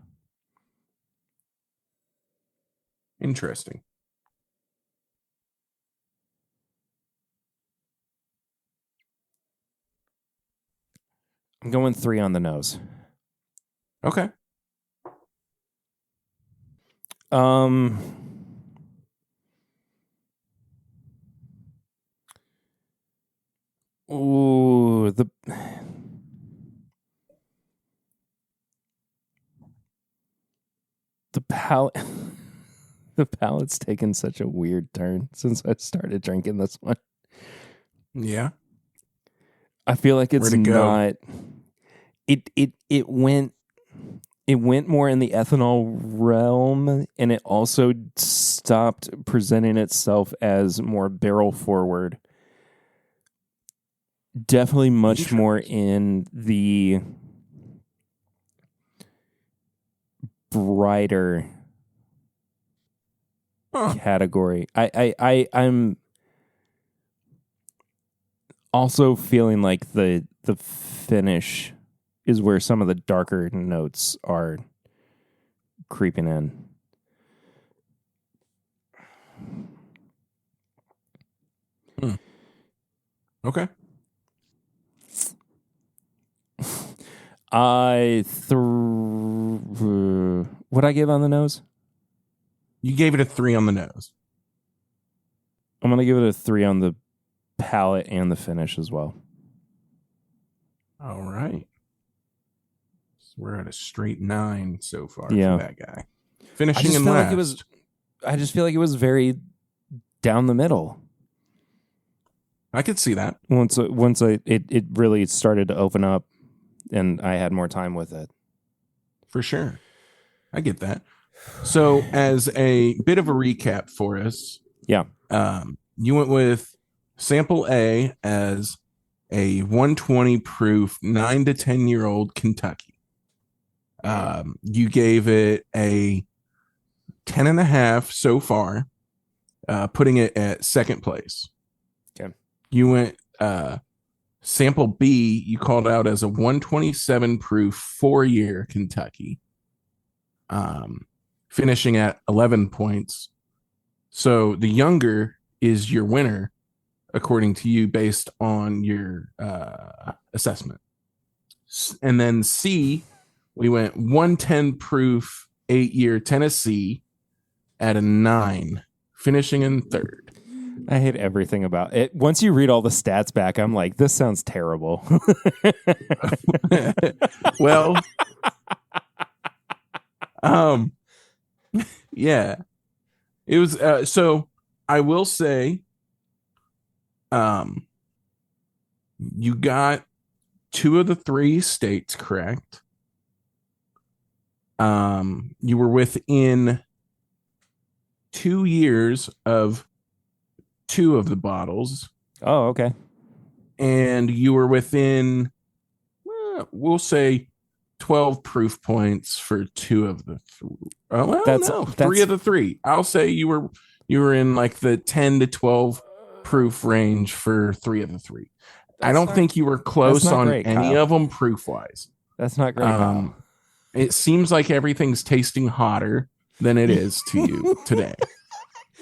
C: Interesting.
B: I'm going 3 on the nose.
C: Okay.
B: Ooh, the palate. The palate's taken such a weird turn since I started drinking this one.
C: Yeah.
B: I feel like it's not. It went more in the ethanol realm, and it also stopped presenting itself as more barrel forward. Definitely much more in the brighter category. I'm also feeling like the finish is where some of the darker notes are creeping in.
C: Okay.
B: What'd I give on the nose?
C: You gave it a 3 on the nose.
B: I'm going to give it a 3 on the palate and the finish as well.
C: All right. So we're at a straight 9 so far for that guy. Finishing in last.
B: I just feel like it was very down the middle.
C: I could see that.
B: Once it really started to open up and I had more time with it.
C: For sure. I get that. So as a bit of a recap for us.
B: Yeah.
C: You went with sample A as a 120 proof 9 to 10-year-old Kentucky. You gave it a 10.5 so far, putting it at second place.
B: Okay.
C: You went sample B, you called out as a 127 proof 4-year Kentucky, finishing at 11 points. So the younger is your winner, according to you, based on your assessment. And then C, we went 110 proof 8-year Tennessee at a 9, finishing in third.
B: I hate everything about it. Once you read all the stats back, I'm like, this sounds terrible.
C: Well, yeah, it was. So I will say, you got 2 of the 3 states correct. You were within 2 years of 2 of the bottles.
B: Oh, okay.
C: And you were within, we'll say, 12 proof points for 2 of the 3. Well, that's 3 of the 3. I'll say you were in like the 10 to 12 proof range for 3 of the 3. I don't think you were close on any of them proof wise.
B: That's not great.
C: It seems like everything's tasting hotter than it is to you today.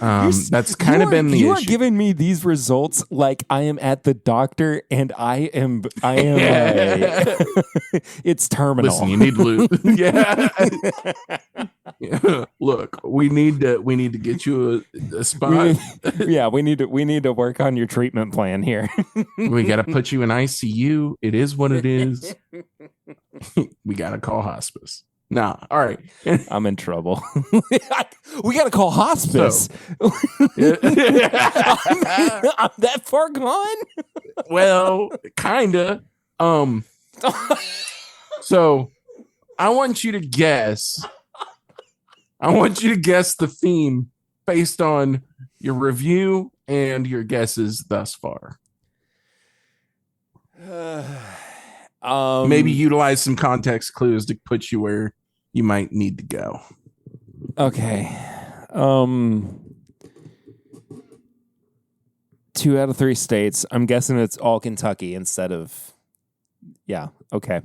C: That's kind of been the issue.
A: You are giving me these results like I am at the doctor and I am it's terminal.
C: Listen, you need to lose. Yeah. Yeah. Look, we need to get you a spot.
A: We need to work on your treatment plan here.
C: We got to put you in ICU. It is what it is. We got to call hospice. Nah, all right.
A: I'm in trouble. We got to call hospice. I'm that far gone?
C: Well, kind of. So I want you to guess. The theme based on your review and your guesses thus far. Maybe utilize some context clues to put you where you might need to go.
A: Okay. 2 out of 3 states. I'm guessing it's all Kentucky instead of. Yeah. Okay.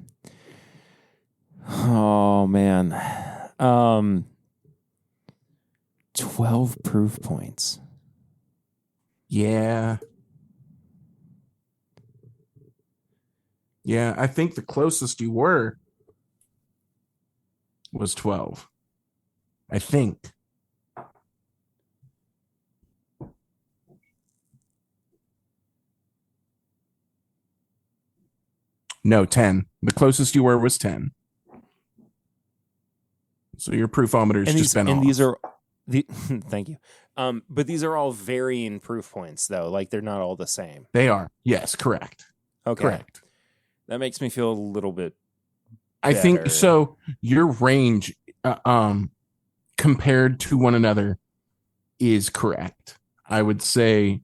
A: Oh man. 12 proof points.
C: Yeah. Yeah, I think the closest you were was 12. I think. No, 10. The closest you were was 10. So your proofometer's just been off.
A: These are thank you. But these are all varying proof points though. Like they're not all the same.
C: They are. Yes, correct.
A: Okay.
C: Correct.
A: That makes me feel a little bit
C: I
A: better.
C: think so. Your range compared to one another is correct. I would say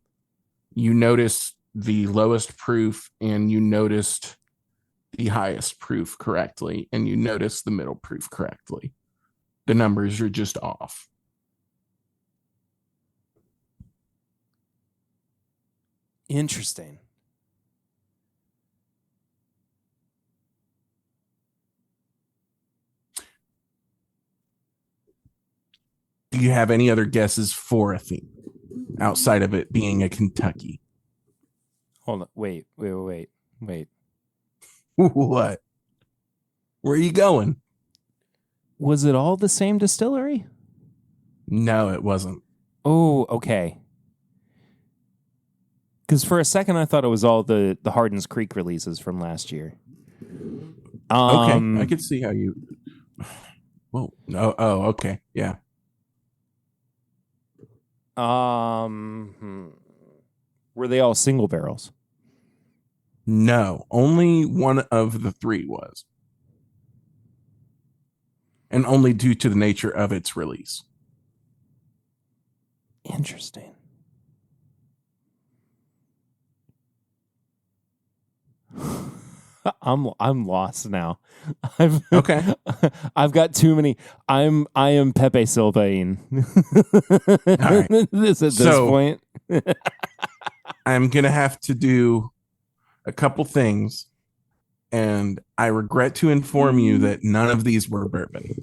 C: you noticed the lowest proof and you noticed the highest proof correctly, and you noticed the middle proof correctly. The numbers are just off.
A: Interesting.
C: Do you have any other guesses for a theme outside of it being a Kentucky?
A: Hold on. Wait.
C: What? Where are you going?
A: Was it all the same distillery?
C: No, it wasn't.
A: Oh, okay. Because for a second I thought it was all the Hardin's Creek releases from last year.
C: Okay, I could see how you. Whoa! No. Oh, okay. Yeah.
A: Were they all single barrels?
C: No, only one of the 3 was. And only due to the nature of its release.
A: Interesting. I'm lost now.
C: Okay.
A: I've got too many. I am Pepe Silvaing.
C: Right.
A: At this point.
C: I'm gonna have to do a couple things, and I regret to inform you that none of these were bourbon.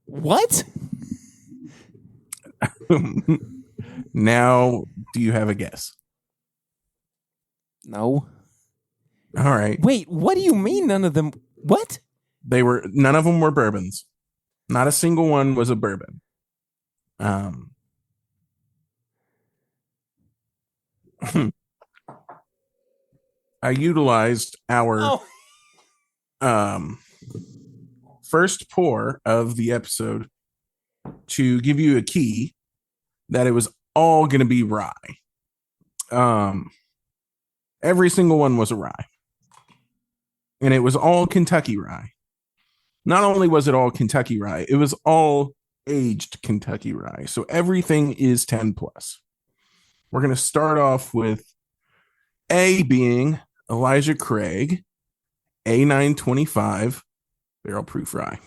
A: What?
C: Now, do you have a guess?
A: No.
C: All right.
A: Wait, what do you mean none of them? What?
C: None of them were bourbons. Not a single one was a bourbon. I utilized our first pour of the episode to give you a key that it was all going to be rye. Every single one was a rye. And it was all Kentucky rye. Not only was it all Kentucky rye, it was all aged Kentucky rye. So everything is 10 plus. We're going to start off with A being Elijah Craig, A925 barrel proof rye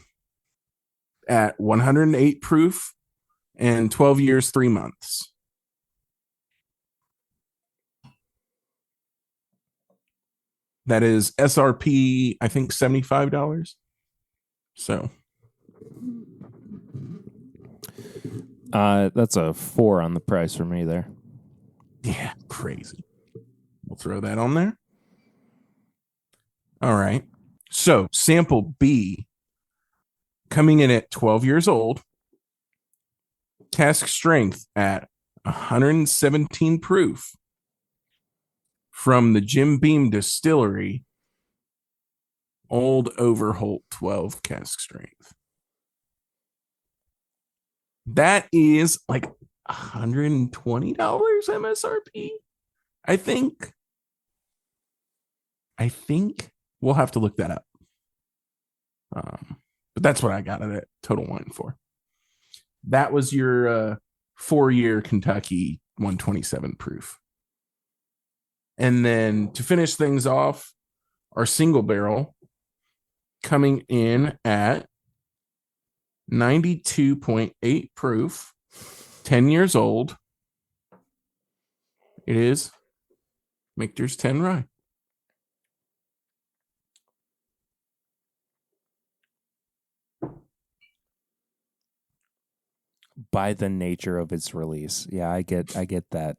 C: at 108 proof and 12 years, 3 months. That is SRP, I think $75. So
A: That's a 4 on the price for me there.
C: Yeah, crazy. We'll throw that on there. All right. So sample B, coming in at 12 years old, cask strength at 117 proof, from the Jim Beam Distillery, Old Overholt 12 cask strength. That is like $120 MSRP, I think. We'll have to look that up. But that's what I got it at Total Wine for. That was your 4-year Kentucky 127 proof. And then to finish things off, our single barrel coming in at 92.8 proof, 10 years old. It is Michter's 10 Rye.
A: By the nature of its release. Yeah, I get that.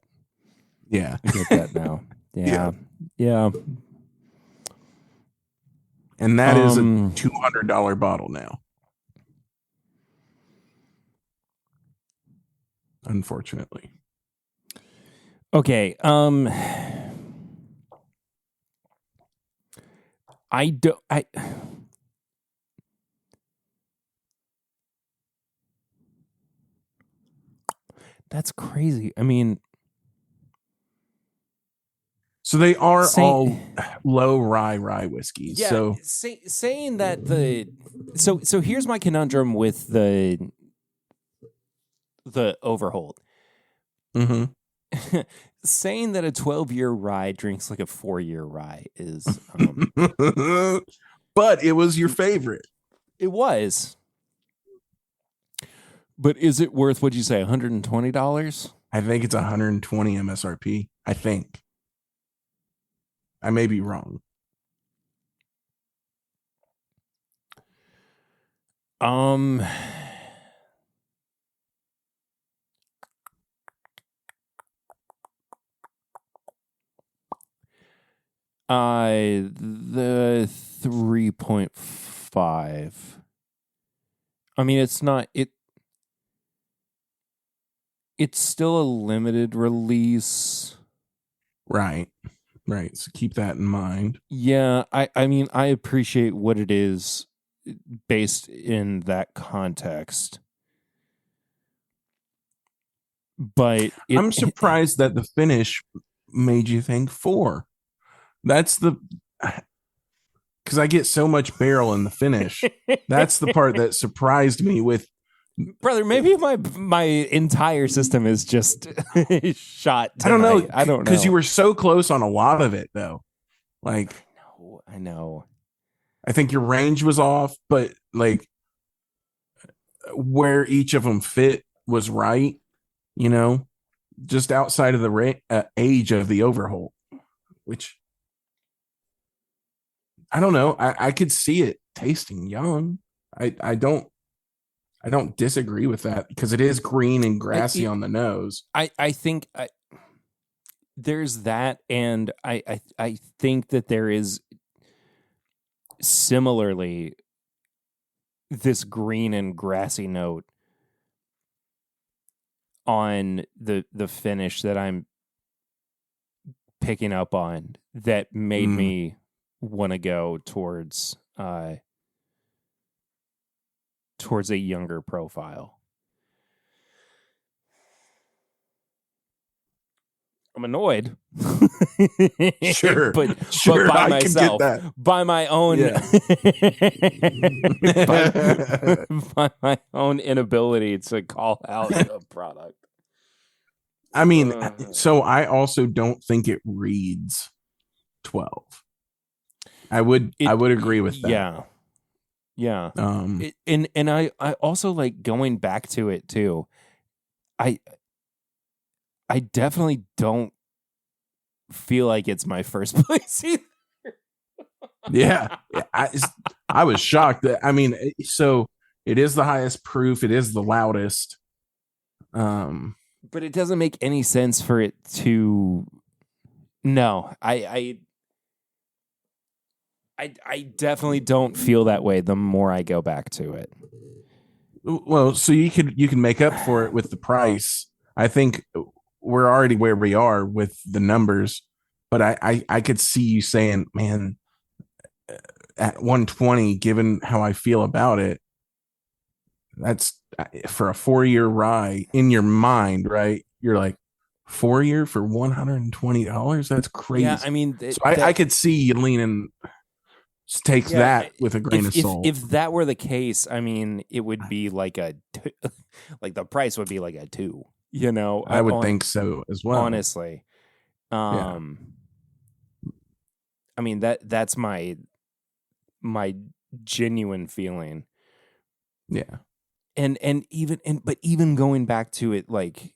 C: Yeah.
A: I get that now. Yeah.
C: And that is a $200 bottle now. Unfortunately.
A: Okay. That's crazy. I mean,
C: so they are all low rye whiskeys.
A: Yeah,
C: so
A: saying that so here's my conundrum with the Overholt.
C: Mm-hmm.
A: Saying that a 12-year rye drinks like a 4-year rye is
C: but it was your favorite.
A: It was. But is it worth, what'd you say, $120?
C: I think it's 120 MSRP. I think. I may be wrong.
A: The 3.5. I mean, it's not it's still a limited release.
C: Right. So keep that in mind.
A: Yeah, I mean, I appreciate what it is based in that context. But
C: I'm surprised that the finish made you think 4. That's because I get so much barrel in the finish. That's the part that surprised me with.
A: Brother, maybe my entire system is just shot tonight.
C: I don't know. Because you were so close on a lot of it, though. Like,
A: I know.
C: I think your range was off, but like where each of them fit was right. You know, just outside of the age of the Overholt, which I don't know. I could see it tasting young. I don't disagree with that because it is green and grassy on the nose.
A: I think there's that, and I think that there is similarly this green and grassy note on the finish that I'm picking up on that made me want to go towards a younger profile. I'm annoyed.
C: Sure.
A: but by
C: I
A: myself,
C: can get that.
A: by my own, by my own inability to call out the product.
C: I mean, so I also don't think it reads 12. I would agree with that.
A: Yeah. And I also like going back to it too. I definitely don't feel like it's my first place either.
C: Yeah. I was shocked that, I mean, so it is the highest proof. It is the loudest.
A: But it doesn't make any sense for it to. No, I definitely don't feel that way the more I go back to it.
C: Well, so you can make up for it with the price. I think we're already where we are with the numbers, but I could see you saying, man, at 120, given how I feel about it, that's for a 4-year rye in your mind, right? You're like, 4-year for $120? That's crazy.
A: Yeah, I mean,
C: I could see you leaning. Takes that with a grain of salt.
A: If that were the case, I mean, it would be like like the price would be like a 2. You know,
C: I would think so as well.
A: Honestly, I mean that's my genuine feeling.
C: Yeah,
A: and even going back to it, like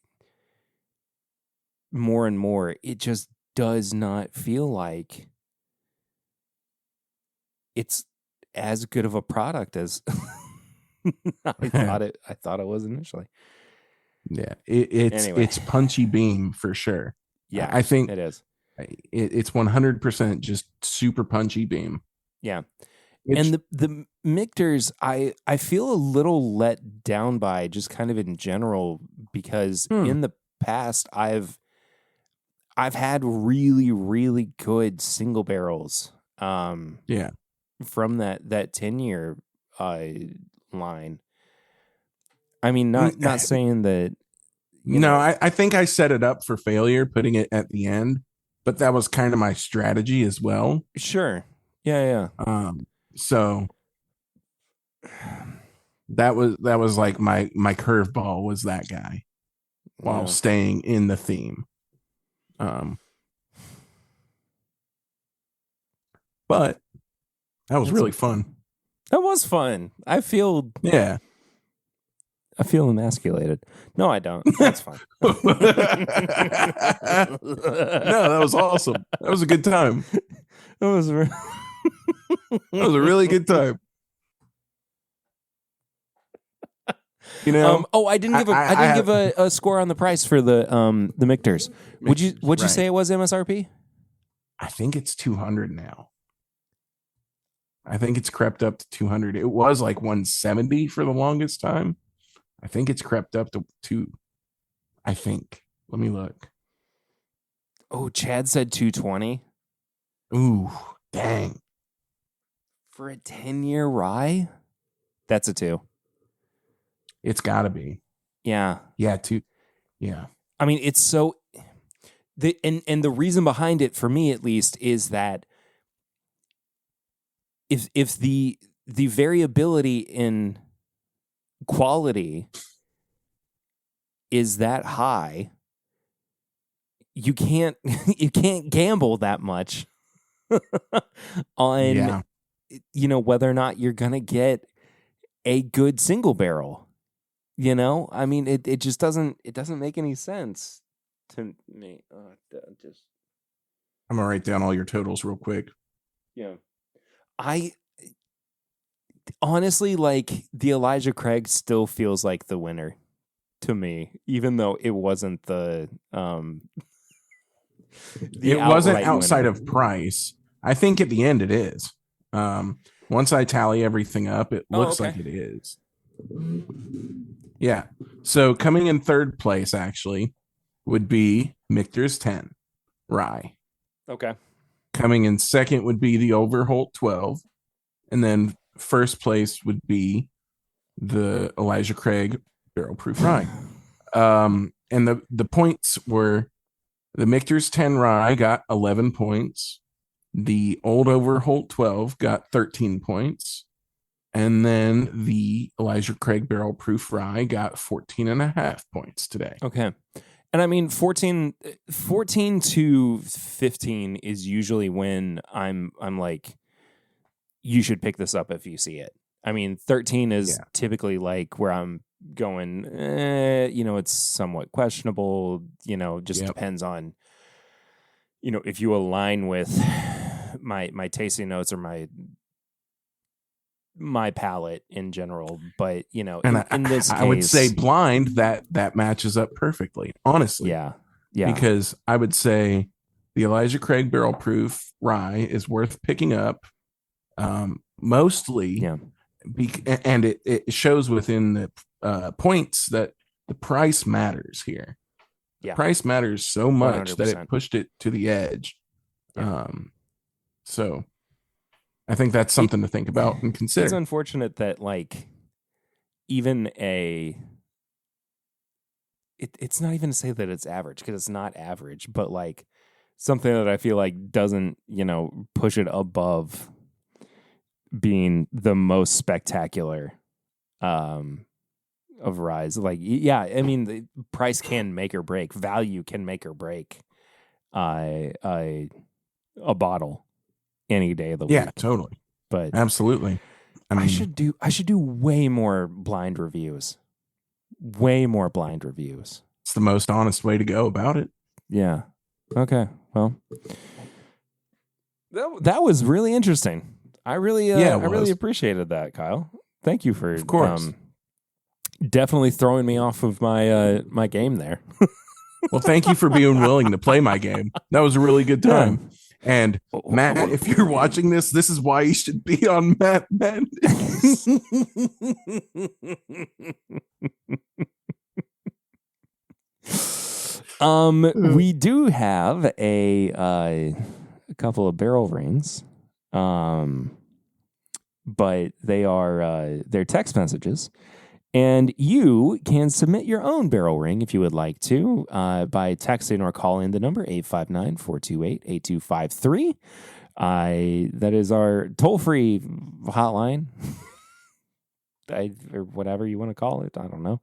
A: more and more, it just does not feel like it's as good of a product as I thought it was initially.
C: Yeah, it's Punchy Beam for sure.
A: Yeah,
C: I think
A: it is.
C: It's 100% just super Punchy Beam.
A: Yeah, and the Michters, I feel a little let down by, just kind of in general, because in the past I've had really, really good single barrels.
C: Yeah.
A: From that 10-year line. I mean, not saying that.
C: I think I set it up for failure putting it at the end, but that was kind of my strategy as well.
A: Sure. Yeah.
C: So that was like my curveball was that guy, while staying in the theme. But that was really fun.
A: That was fun. I feel emasculated. No, I don't. That's fine.
C: No, that was awesome. That was a good time.
A: That was
C: that was a really good time. You know.
A: I didn't give a score on the price for the Michters. Would you say it was MSRP?
C: I think it's 200 now. I think it's crept up to 200. It was like 170 for the longest time. I think it's crept up to 2. I think. Let me look.
A: Oh, Chad said 220.
C: Ooh, dang.
A: For a 10-year rye? That's a 2.
C: It's got to be.
A: Yeah.
C: Yeah, 2. Yeah.
A: I mean, it's so and the reason behind it, for me at least, is that if the variability in quality is that high, you can't gamble that much on whether or not you're gonna get a good single barrel. I mean, it just doesn't make any sense to me.
C: I'm gonna write down all your totals real quick.
A: Yeah. I honestly, like, the Elijah Craig still feels like the winner to me, even though it wasn't it
C: wasn't outside winner of price. I think at the end it is. Once I tally everything up, it looks like it is. Yeah. So coming in third place actually would be Michter's 10 rye.
A: Okay.
C: Coming in second would be the Overholt 12. And then first place would be the Elijah Craig barrel proof rye. And the points were the Michter's 10 rye got 11 points. The Old Overholt 12 got 13 points. And then the Elijah Craig barrel proof rye got 14.5 points today.
A: Okay. And I mean, 14 to 15 is usually when I'm like, you should pick this up if you see it. I mean, 13 is typically like where I'm going, it's somewhat questionable, just depends on, if you align with my tasting notes or my my palate in general. But
C: And
A: in this case,
C: I would say blind that matches up perfectly, honestly.
A: yeah.
C: Because I would say the Elijah Craig Barrel Proof Rye is worth picking up, mostly.
A: Yeah.
C: And it shows within the points that the price matters here.
A: Yeah.
C: Price matters so much
A: 100%.
C: that it pushed it to the edge.
A: Yeah.
C: So I think that's something to think about and consider.
A: It's unfortunate that even it's not even to say that it's average, because it's not average, but something that I feel like doesn't, push it above being the most spectacular of ryes. I mean, the price can make or break, value can make or break a bottle any day of the week.
C: Yeah, totally.
A: But
C: absolutely. I mean,
A: I should do way more blind reviews. Way more blind reviews.
C: It's the most honest way to go about it.
A: Yeah. Okay. Well, that was really interesting. I really appreciated that, Kyle. Thank you for,
C: of course,
A: definitely throwing me off of my game there.
C: Well, thank you for being willing to play my game. That was a really good time. And Matt, if you're watching this is why you should be on Matt Madness.
A: We do have a couple of barrel rings, but they're text messages, and you can submit your own barrel ring if you would like to by texting or calling the number 859-428-8253. That is our toll-free hotline, or whatever you want to call it. I don't know.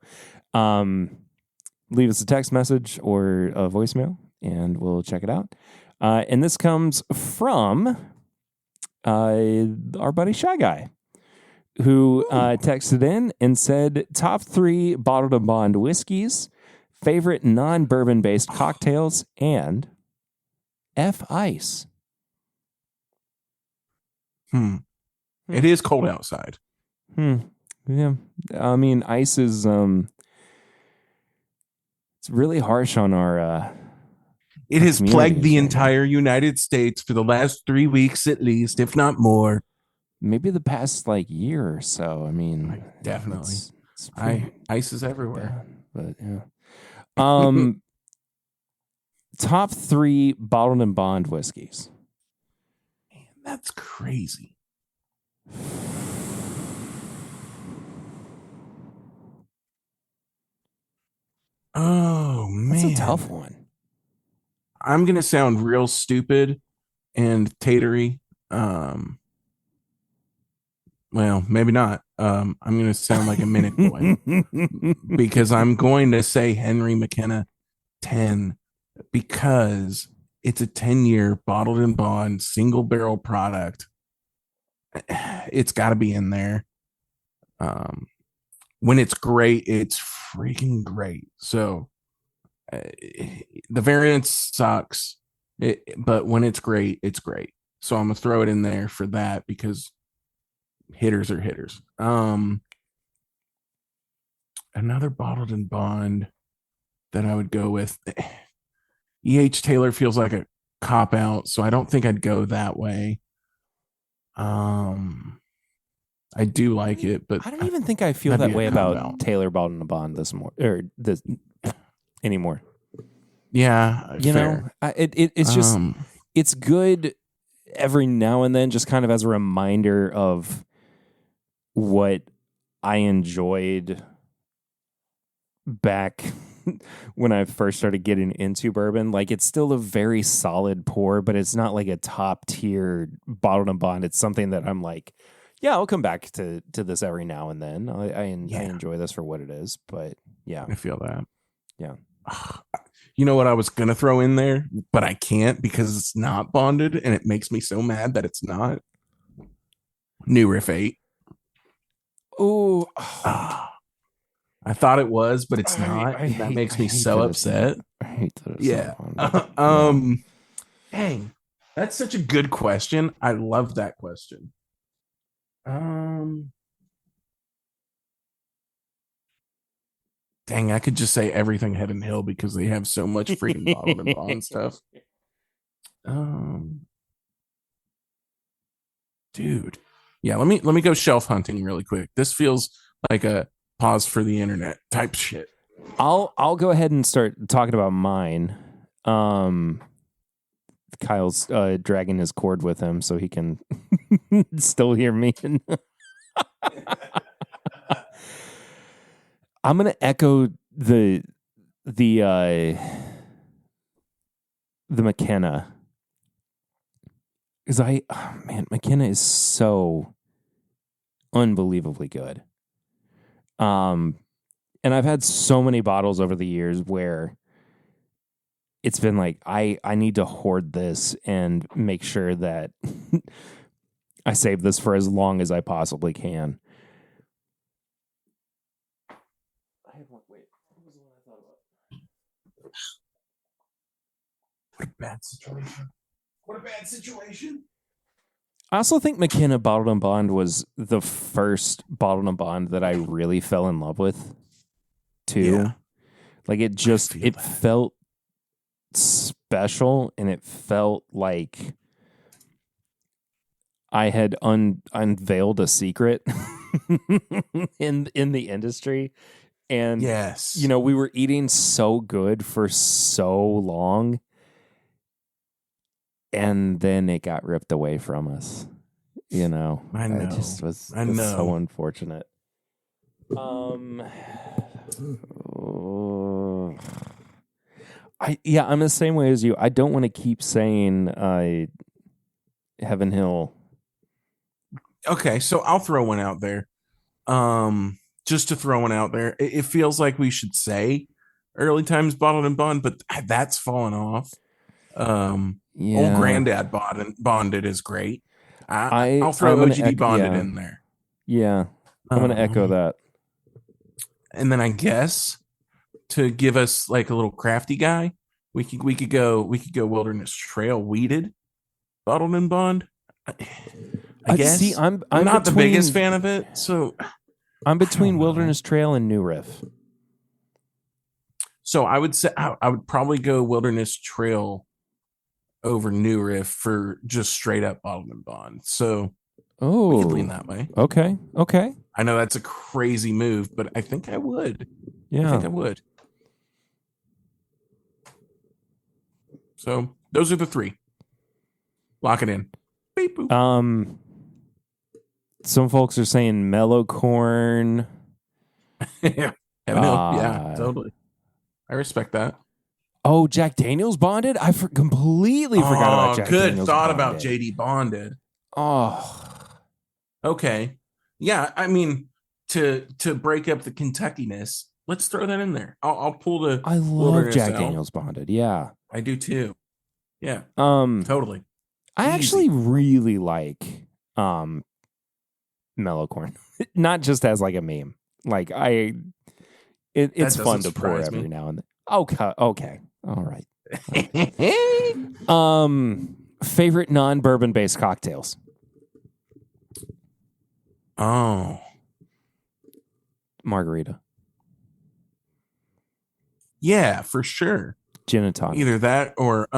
A: Leave us a text message or a voicemail, and we'll check it out. And this comes from our buddy Shy Guy, who texted in and said, top 3 bottled and bond whiskeys, favorite non-bourbon based cocktails, and F ice.
C: It is cold outside.
A: Yeah. I mean, ice is it's really harsh on our
C: it has plagued the entire United States for the last 3 weeks at least, if not more.
A: Maybe the past year or so. I mean,
C: definitely.
A: It's
C: ice is everywhere.
A: Bad, but yeah. Top 3 bottled and bond whiskeys.
C: Man, that's crazy. Oh man,
A: that's a tough one.
C: I'm gonna sound real stupid and tatery. Well, maybe not. I'm gonna sound like a minute boy because I'm going to say Henry McKenna 10 because it's a 10-year bottled and bond single barrel product. It's got to be in there. When it's great, it's freaking great. So the variance sucks, but when it's great, it's great. So I'm gonna throw it in there for that because hitters are hitters. Another bottled and bond that I would go with. E.H. Taylor feels like a cop out, so I don't think I'd go that way. I do like it, but
A: I don't even think I feel that way about Taylor bottled and bond anymore.
C: Yeah, fair.
A: It's just it's good every now and then, just kind of as a reminder of what I enjoyed back when I first started getting into bourbon. It's still a very solid pour, but it's not like a top tier bottled and bond. It's something that I'm like, yeah, I'll come back to this every now and then. I enjoy this for what it is, but yeah,
C: I feel that.
A: Yeah.
C: You know what I was going to throw in there, but I can't because it's not bonded and it makes me so mad that it's not. New Riff 8.
A: Oh,
C: I thought it was, but it's not. That makes me so upset.
A: I hate that.
C: Yeah. Dang. That's such a good question. I love that question. Dang, I could just say everything Head and Hill because they have so much freaking bottled and bond stuff. Dude, yeah. Let me go shelf hunting really quick. This feels like a pause for the internet type shit.
A: I'll go ahead and start talking about mine. Kyle's dragging his cord with him so he can still hear me. I'm gonna echo the McKenna, because McKenna is so unbelievably good. And I've had so many bottles over the years where it's been like, I need to hoard this and make sure that I save this for as long as I possibly can. What was the one I thought about?
C: What a bad situation. What a bad situation.
A: I also think McKenna Bottled and Bond was the first Bottled and Bond that I really fell in love with, too.
C: Yeah.
A: Like, it felt special, and it felt like I had unveiled a secret in the industry. And,
C: yes,
A: we were eating so good for so long, and then it got ripped away from us. I know. It just was so unfortunate. I'm the same way as you. I don't want to keep saying Heaven Hill.
C: Okay, so I'll throw one out there. Just to throw one out there. It feels like we should say Early Times Bottled and Bond, but that's fallen off. Old Granddad Bonded is great. I'll throw OGD Bonded in there.
A: Yeah, I'm going to echo that.
C: And then I guess to give us like a little crafty guy, we could go Wilderness Trail Weeded Bottled and Bond. I guess.
A: See, I'm
C: not the biggest fan of it, so
A: I'm between Wilderness Trail and New Riff.
C: So I would say I would probably go Wilderness Trail over New Riff for just straight up Bottled and Bond. So we could lean that way.
A: Okay.
C: I know that's a crazy move, but I think I would.
A: Yeah.
C: I think I would. So those are the three. Lock it in. Beep, boop.
A: Some folks are saying mellow corn.
C: Yeah, totally. I respect that.
A: Oh, Jack Daniels Bonded? I completely forgot about Jack Daniels.
C: Good thought about JD Bonded.
A: Oh,
C: okay. Yeah, I mean, to break up the Kentucky-ness, let's throw that in there. I'll pull the.
A: I love Jack Daniels Bonded. Yeah,
C: I do too. Yeah. Totally.
A: I actually really like mellow corn, not just as like a meme. Like it's fun to pour every now and then. Okay. All right. Favorite non-bourbon based cocktails?
C: Oh,
A: margarita.
C: Yeah, for sure.
A: Gin and tonic.
C: Either that or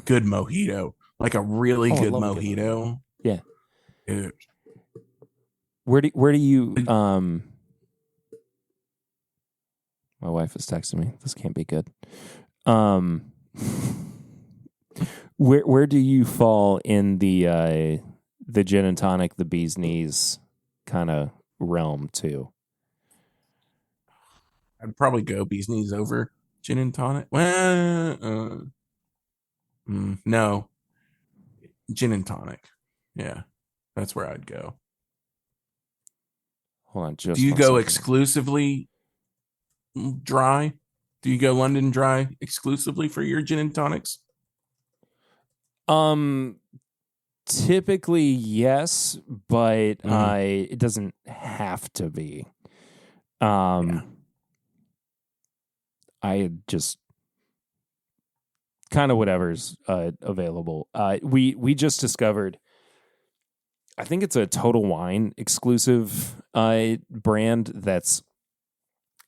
C: good mojito, like a really good mojito.
A: Yeah.
C: Dude.
A: Where do you my wife is texting me. This can't be good. Where do you fall in the gin and tonic, the bee's knees kind of realm too?
C: I'd probably go bee's knees over gin and tonic. Well, no, gin and tonic. Yeah, that's where I'd go.
A: Hold on, just
C: do you go exclusively dry? Do you go London Dry exclusively for your gin and tonics?
A: Typically yes, but it doesn't have to be. I just kind of whatever's available. We just discovered I think it's a Total Wine exclusive brand that's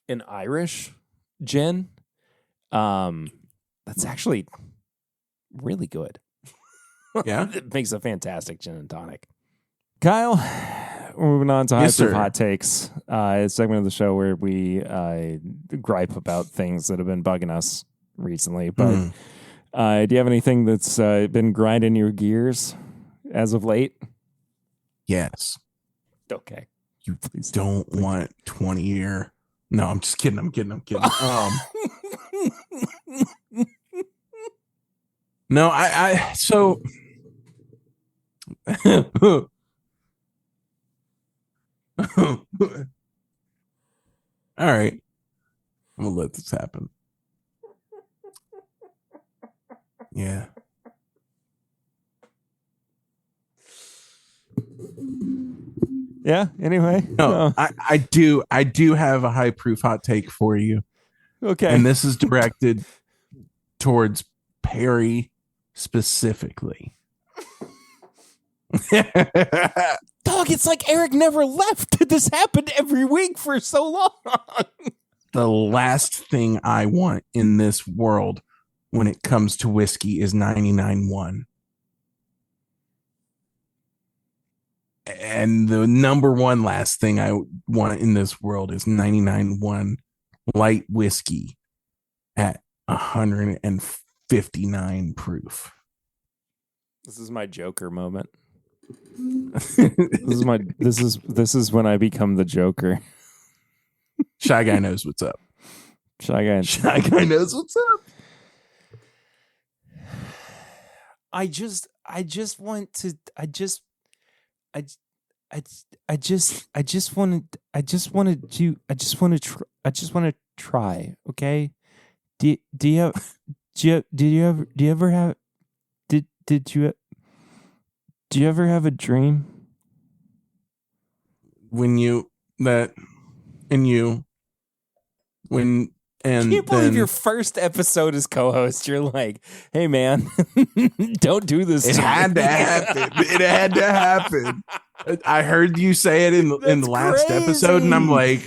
A: an Irish gin. That's actually really good.
C: Yeah.
A: It makes a fantastic gin and tonic. Kyle, we're moving on to
C: Yes, sir.
A: Hot Takes. A segment of the show where we gripe about things that have been bugging us recently. But do you have anything that's been grinding your gears as of late?
C: Yes.
A: Okay.
C: You don't want 20-year. No, I'm just kidding. I'm kidding. No, I so all right. I'm gonna let this happen. Yeah.
A: Yeah. Anyway.
C: No, I do have a high proof hot take for you.
A: Okay.
C: And this is directed towards Perry specifically.
A: Dog, it's like Eric never left. This happened every week for so long.
C: The last thing I want in this world when it comes to whiskey is 99.1. And the number one last thing I want in this world is 99.1 light whiskey at 159 proof.
A: This is my Joker moment. This is when I become the Joker.
C: Shy Guy knows what's up.
A: Shy Guy
C: knows what's up.
A: I just want to try, okay? Did you ever have a dream
C: When
A: Can you believe your first episode as co-host? You're like, hey man, don't do this.
C: It had to happen. It had to happen. I heard you say it in the last episode, and I'm like,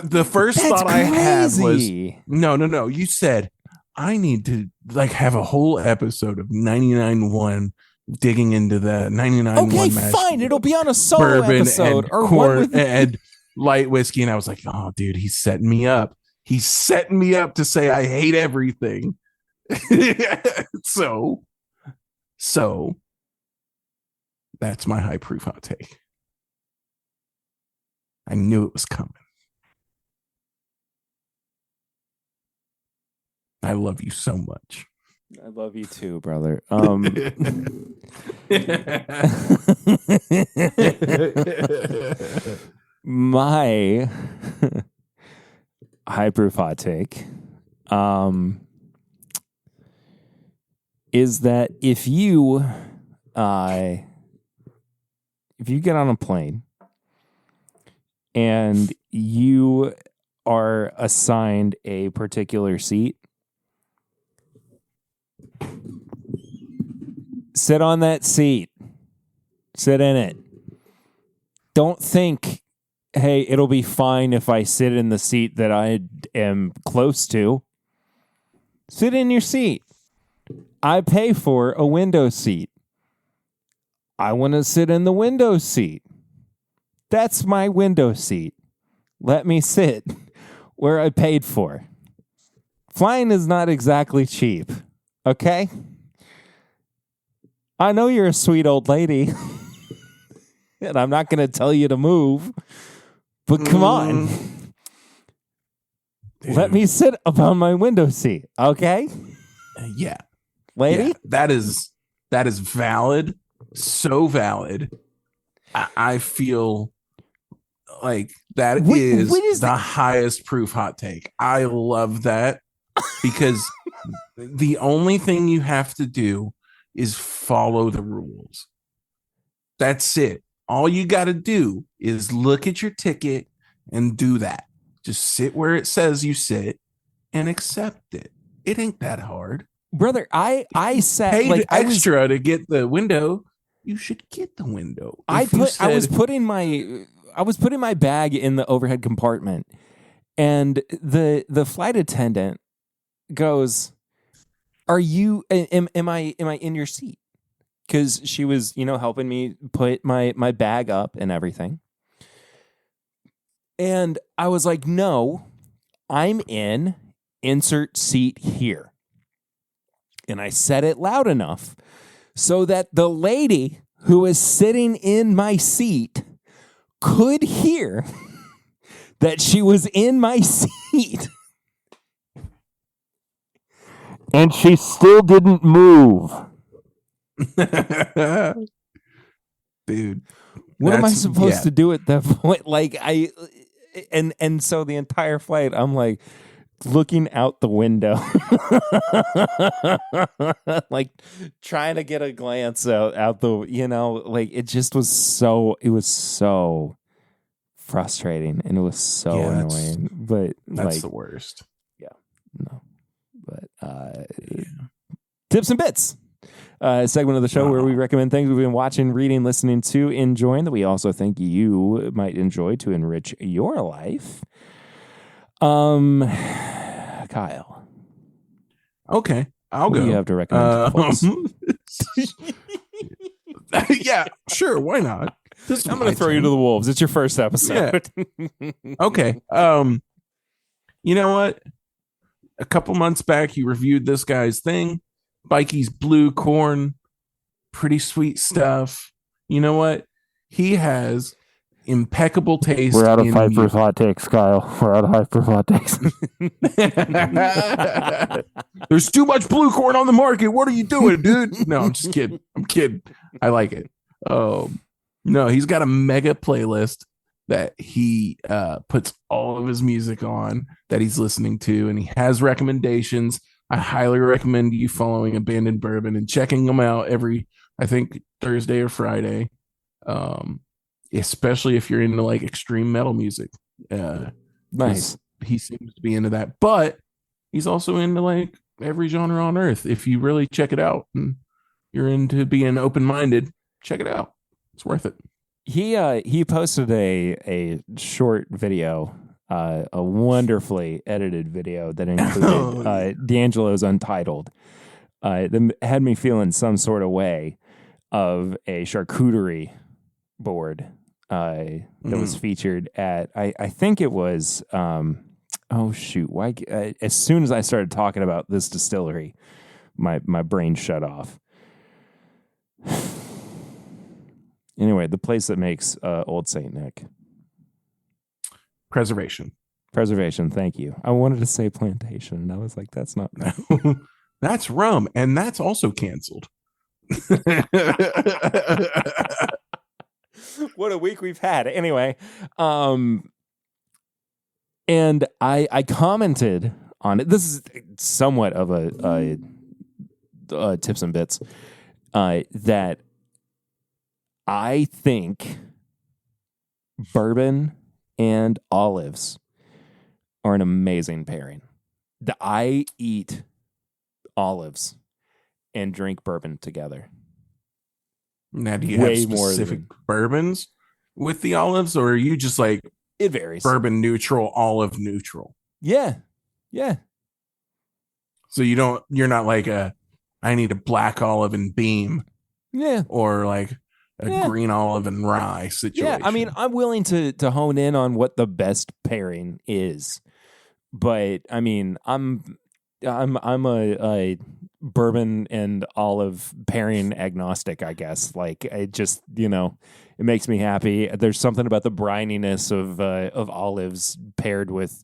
C: the first thought I had was, no. You said I need to like have a whole episode of 99.1 digging into the 99.1.
A: Okay, fine. It'll be on a solo episode
C: or corn and light whiskey, and I was like, oh, dude, he's setting me up. He's setting me up to say I hate everything. So that's my high proof hot take. I knew it was coming. I love you so much.
A: I love you too, brother. My high proof hot take is that if you get on a plane and you are assigned a particular seat, sit on that seat. Sit in it. Don't think, hey, it'll be fine if I sit in the seat that I am close to. Sit in your seat. I pay for a window seat. I want to sit in the window seat. That's my window seat. Let me sit where I paid for. Flying is not exactly cheap, okay? I know you're a sweet old lady, and I'm not going to tell you to move, but come on. Dude. Let me sit upon my window seat, okay?
C: Yeah.
A: Lady?
C: Yeah, that is valid. So valid. I feel like that is the highest proof hot take. I love that because the only thing you have to do is follow the rules. That's it. All you got to do is look at your ticket and do that. Just sit where it says you sit and accept it. It ain't that hard.
A: Brother, I sat
C: paid
A: like
C: extra to get the window. you should get the window.
B: I was putting my bag in the overhead compartment, and the flight attendant goes, "Are you? Am I in your seat?" Because she was, helping me put my bag up and everything. And I was like, "No, I'm in. Insert seat here." And I said it loud enough so that the lady who was sitting in my seat could hear that she was in my seat. And she still didn't move.
C: Dude.
B: What am I supposed to do at that point? Like and so the entire flight, I'm like looking out the window, like trying to get a glance out the, like it just was it was so frustrating and it was so annoying. But
C: that's the worst.
B: Yeah, no, but tips and bits. Segment of the show where we recommend things we've been watching, reading, listening to, enjoying that we also think you might enjoy to enrich your life. Kyle.
C: Okay, I'll go.
B: What do you have to recommend?
C: Yeah, sure. Why not?
B: I'm going to throw you to the wolves. It's your first episode.
C: Yeah. Okay. You know what? A couple months back, you reviewed this guy's thing. Bikey's Blue Corn, pretty sweet stuff. You know what? He has impeccable taste.
B: We're out of Hyper's hot takes, Kyle. We're out of Hyper's hot takes.
C: There's too much blue corn on the market. What are you doing, dude? No, I'm just kidding. I'm kidding. I like it. No, he's got a mega playlist that he puts all of his music on that he's listening to, and he has recommendations. I highly recommend you following Abandoned Bourbon and checking them out every, I think, Thursday or Friday. Especially if you're into like extreme metal music.
B: Nice.
C: He seems to be into that, but he's also into like every genre on earth. If you really check it out and you're into being open-minded, check it out. It's worth it.
B: He posted a short video, a wonderfully edited video that included D'Angelo's Untitled. That had me feeling some sort of way of a charcuterie board that was featured at, I think it was, as soon as I started talking about this distillery, my brain shut off. Anyway, the place that makes Old St. Nick.
C: Preservation,
B: thank you. I wanted to say Plantation, and I was like, that's not...
C: That's rum, and that's also canceled.
B: What a week we've had. Anyway, and I commented on it. This is somewhat of a tips and bits that I think bourbon and olives are an amazing pairing. I eat olives and drink bourbon together.
C: Now, do you have specific bourbons with the olives, or are you just like
B: it varies?
C: Bourbon neutral, olive neutral.
B: Yeah.
C: So you're not like I need a black olive and beam.
B: Yeah.
C: Or like a green olive and rye situation.
B: Yeah, I mean, I'm willing to hone in on what the best pairing is, but I mean, I'm a bourbon and olive pairing agnostic, I guess. Like, I just, it makes me happy. There's something about the brininess of olives paired with,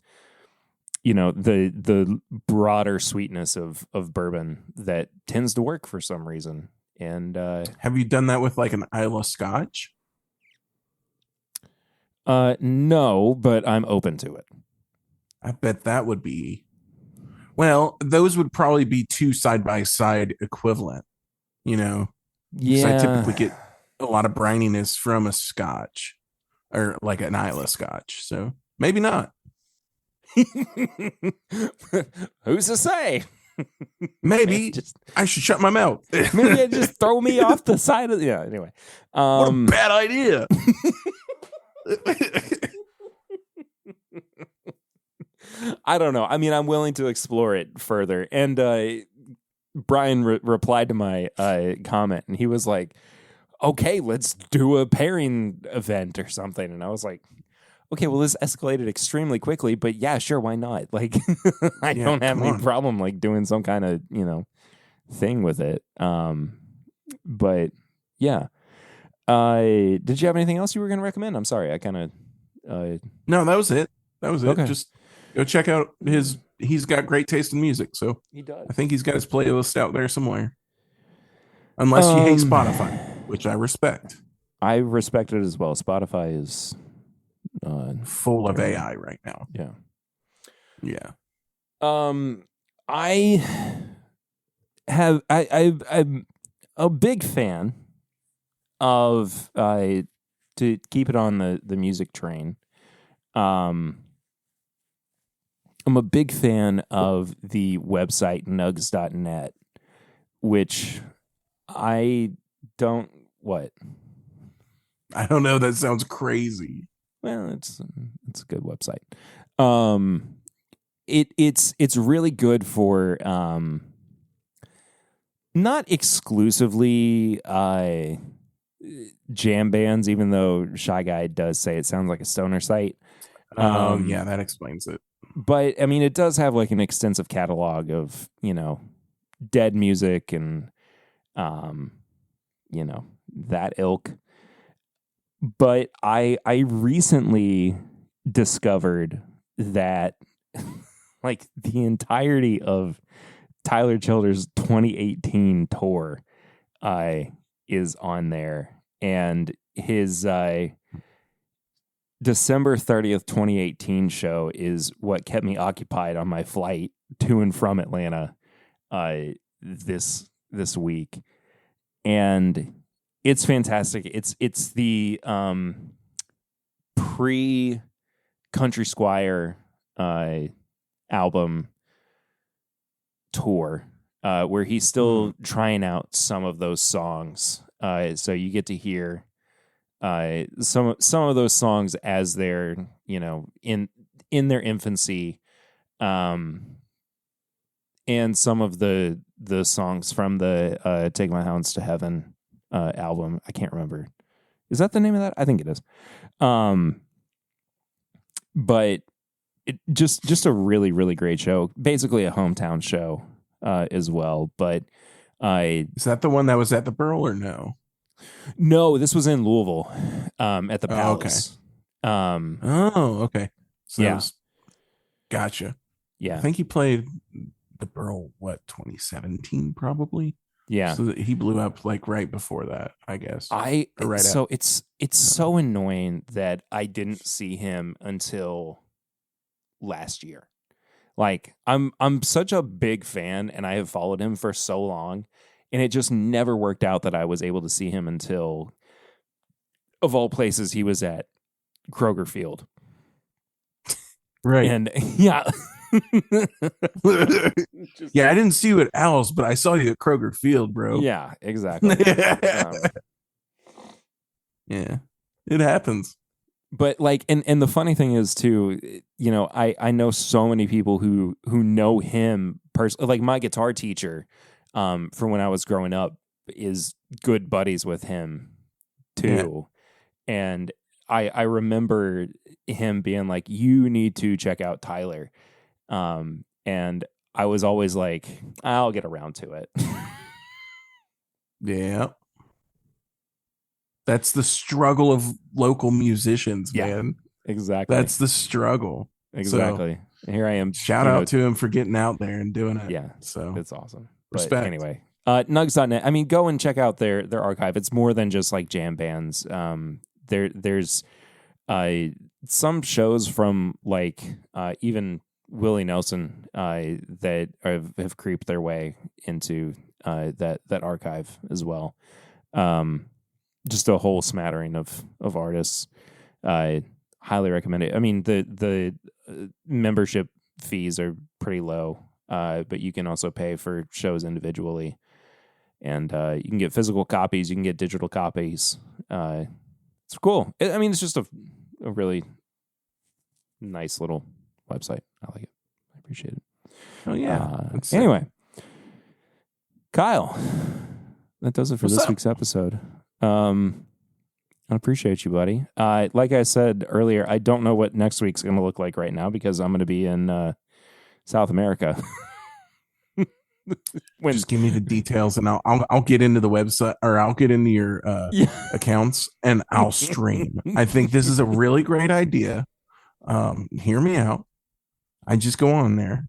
B: the broader sweetness of bourbon that tends to work for some reason. And
C: have you done that with like an Islay Scotch?
B: No, but I'm open to it.
C: I bet that would be. Well, those would probably be two side-by-side equivalent, Yeah. I typically get a lot of brininess from a Scotch or like an Islay Scotch. So maybe not.
B: Who's to say?
C: Maybe I should shut my mouth.
B: Maybe just throw me off the side of anyway.
C: What a bad idea.
B: I don't know. I mean, I'm willing to explore it further. And Brian replied to my comment, and he was like, okay, let's do a pairing event or something. And I was like, okay, well, this escalated extremely quickly, but yeah, sure, why not? Like, I don't have any problem like doing some kind of, thing with it. But yeah. Did you have anything else you were going to recommend? I'm sorry. I kind of.
C: No, that was it.
B: Okay.
C: Just go check out he's got great taste in music. So
B: he does.
C: I think he's got his playlist out there somewhere. Unless you hate Spotify, which I respect.
B: I respect it as well. Spotify is
C: full of AI right now.
B: Yeah.
C: Yeah.
B: I'm a big fan of to keep it on the music train. I'm a big fan of the website nugs.net, which I don't what?
C: I don't know. That sounds crazy.
B: Well, it's a good website. It's really good for not exclusively jam bands, even though Shy Guy does say it sounds like a stoner site.
C: Yeah, that explains it.
B: But I mean, it does have like an extensive catalog of dead music and that ilk. But I recently discovered that like the entirety of Tyler Childers' 2018 tour is on there, and his December 30th, 2018 show is what kept me occupied on my flight to and from Atlanta this week. And it's fantastic. It's the pre Country Squire album tour where he's still trying out some of those songs. So you get to hear some of those songs as they're in their infancy, and some of the songs from the Take My Hounds to Heaven album. I can't remember. Is that the name of that? I think it is. But it just a really, really great show. Basically a hometown show as well. But
C: is that the one that was at the Burl or no?
B: No, this was in Louisville at the Palace.
C: Okay. So
B: yeah.
C: Gotcha.
B: Yeah.
C: I think he played the Burl, 2017 probably?
B: Yeah.
C: So he blew up like right before that, I guess.
B: It's so annoying that I didn't see him until last year. Like I'm such a big fan and I have followed him for so long, and it just never worked out that I was able to see him until, of all places, he was at Kroger Field.
C: Right.
B: And yeah.
C: Yeah, I didn't see you at Owls, but I saw you at Kroger Field, bro.
B: Yeah, exactly.
C: Yeah, it happens.
B: But like, and the funny thing is too, I know so many people who know him personally. Like my guitar teacher, from when I was growing up, is good buddies with him too, and I remember him being like, "You need to check out Tyler." And I was always like, I'll get around to it.
C: Yeah. That's the struggle of local musicians, man.
B: Exactly.
C: That's the struggle.
B: Exactly. So, here I am.
C: Shout out to him for getting out there and doing it.
B: Yeah.
C: So
B: it's awesome.
C: Respect.
B: But anyway, nugs.net. I mean, go and check out their archive. It's more than just like jam bands. There's some shows from like even Willie Nelson that have creeped their way into that archive as well. Just a whole smattering of artists. I highly recommend it. I mean, the membership fees are pretty low.
A: but you can also pay for shows individually. And you can get physical copies. You can get digital copies. It's cool. It's just a really nice little website. I like it. I appreciate it.
C: Oh, yeah.
A: Anyway, Kyle, that does it for this week's episode. I appreciate you, buddy. Like I said earlier, I don't know what next week's going to look like right now because I'm going to be in South America.
C: Just give me the details, and I'll get into the website, or I'll get into your accounts, and I'll stream. I think this is a really great idea. Hear me out. I just go on there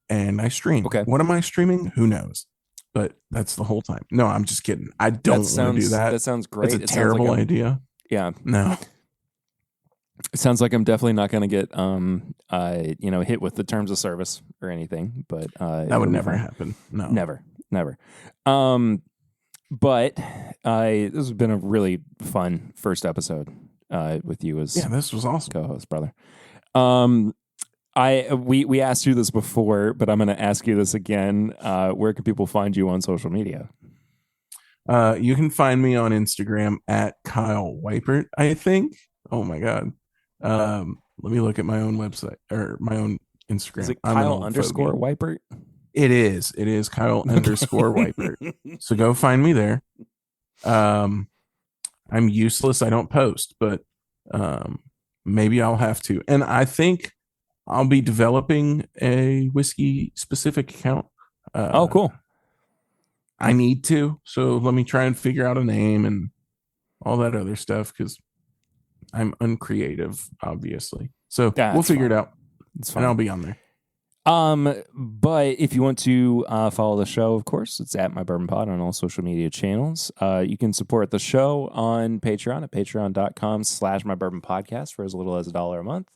C: and I stream.
A: Okay.
C: What am I streaming? Who knows? But that's the whole time. No, I'm just kidding. I don't want to do that.
A: That sounds great.
C: It's a terrible idea.
A: Yeah.
C: No.
A: It sounds like I'm definitely not going to get hit with the terms of service or anything, but
C: that would never happen. No.
A: Never. But this has been a really fun first episode with you as
C: this was awesome.
A: Co-host, brother. We asked you this before, but I'm going to ask you this again. Where can people find you on social media?
C: You can find me on Instagram at Kyle Weipert, I think. Oh my God. Let me look at my own website or my own Instagram.
A: Is it Kyle _ Weipert?
C: It is Kyle _ Weipert. So go find me there. I'm useless. I don't post, but maybe I'll have to. And I think I'll be developing a whiskey specific account.
A: Oh, cool.
C: I need to. So let me try and figure out a name and all that other stuff because I'm uncreative, obviously. So we'll figure it out. It's fine. And I'll be on there.
A: But if you want to follow the show, of course, it's at My Bourbon Pod on all social media channels. You can support the show on Patreon at patreon.com/My Bourbon Podcast for as little as $1 a month.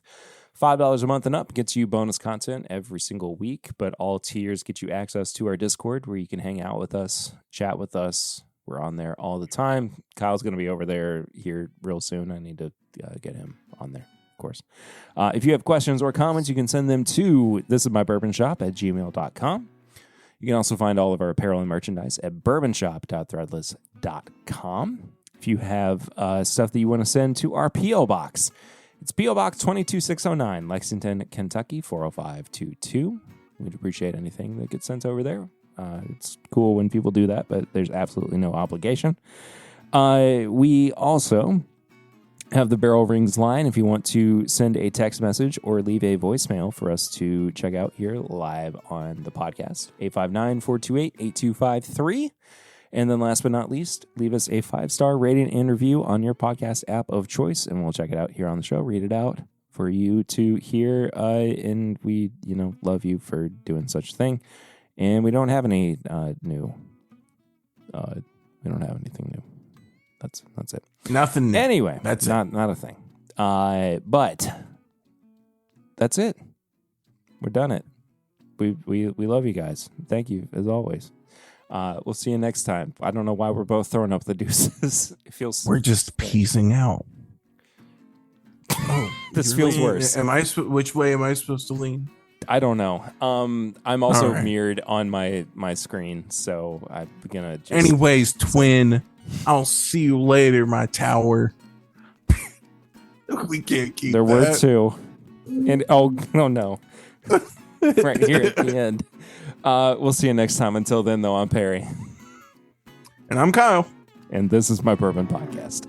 A: $5 a month and up gets you bonus content every single week, but all tiers get you access to our Discord where you can hang out with us, chat with us. We're on there all the time. Kyle's going to be over there here real soon. I need to get him on there, of course. If you have questions or comments, you can send them to thisismybourbonshop@gmail.com. You can also find all of our apparel and merchandise at bourbonshop.threadless.com. If you have stuff that you want to send to our P.O. Box, it's P.O. Box 22609, Lexington, Kentucky, 40522. We'd appreciate anything that gets sent over there. It's cool when people do that, but there's absolutely no obligation. We also have the Barrel Rings line if you want to send a text message or leave a voicemail for us to check out here live on the podcast. 859-428-8253. And then last but not least, leave us a 5-star rating and review on your podcast app of choice, and we'll check it out here on the show, read it out for you to hear. And we, love you for doing such a thing. And we don't have any new. We don't have anything new. That's it.
C: Nothing new.
A: Anyway,
C: that's
A: not a thing. But that's it. We're done it. We love you guys. Thank you as always. We'll see you next time. I don't know why we're both throwing up the deuces. It feels.
C: We're just piecing out.
A: Oh, this feels worse.
C: Which way am I supposed to lean?
A: I don't know. I'm also mirrored on my screen, so I'm gonna.
C: Anyways, twin, I'll see you later, my tower. We can't keep.
A: There were two, and no, right here at the end. We'll see you next time. Until then, though, I'm Perry,
C: and I'm Kyle,
A: and this is My Bourbon Podcast.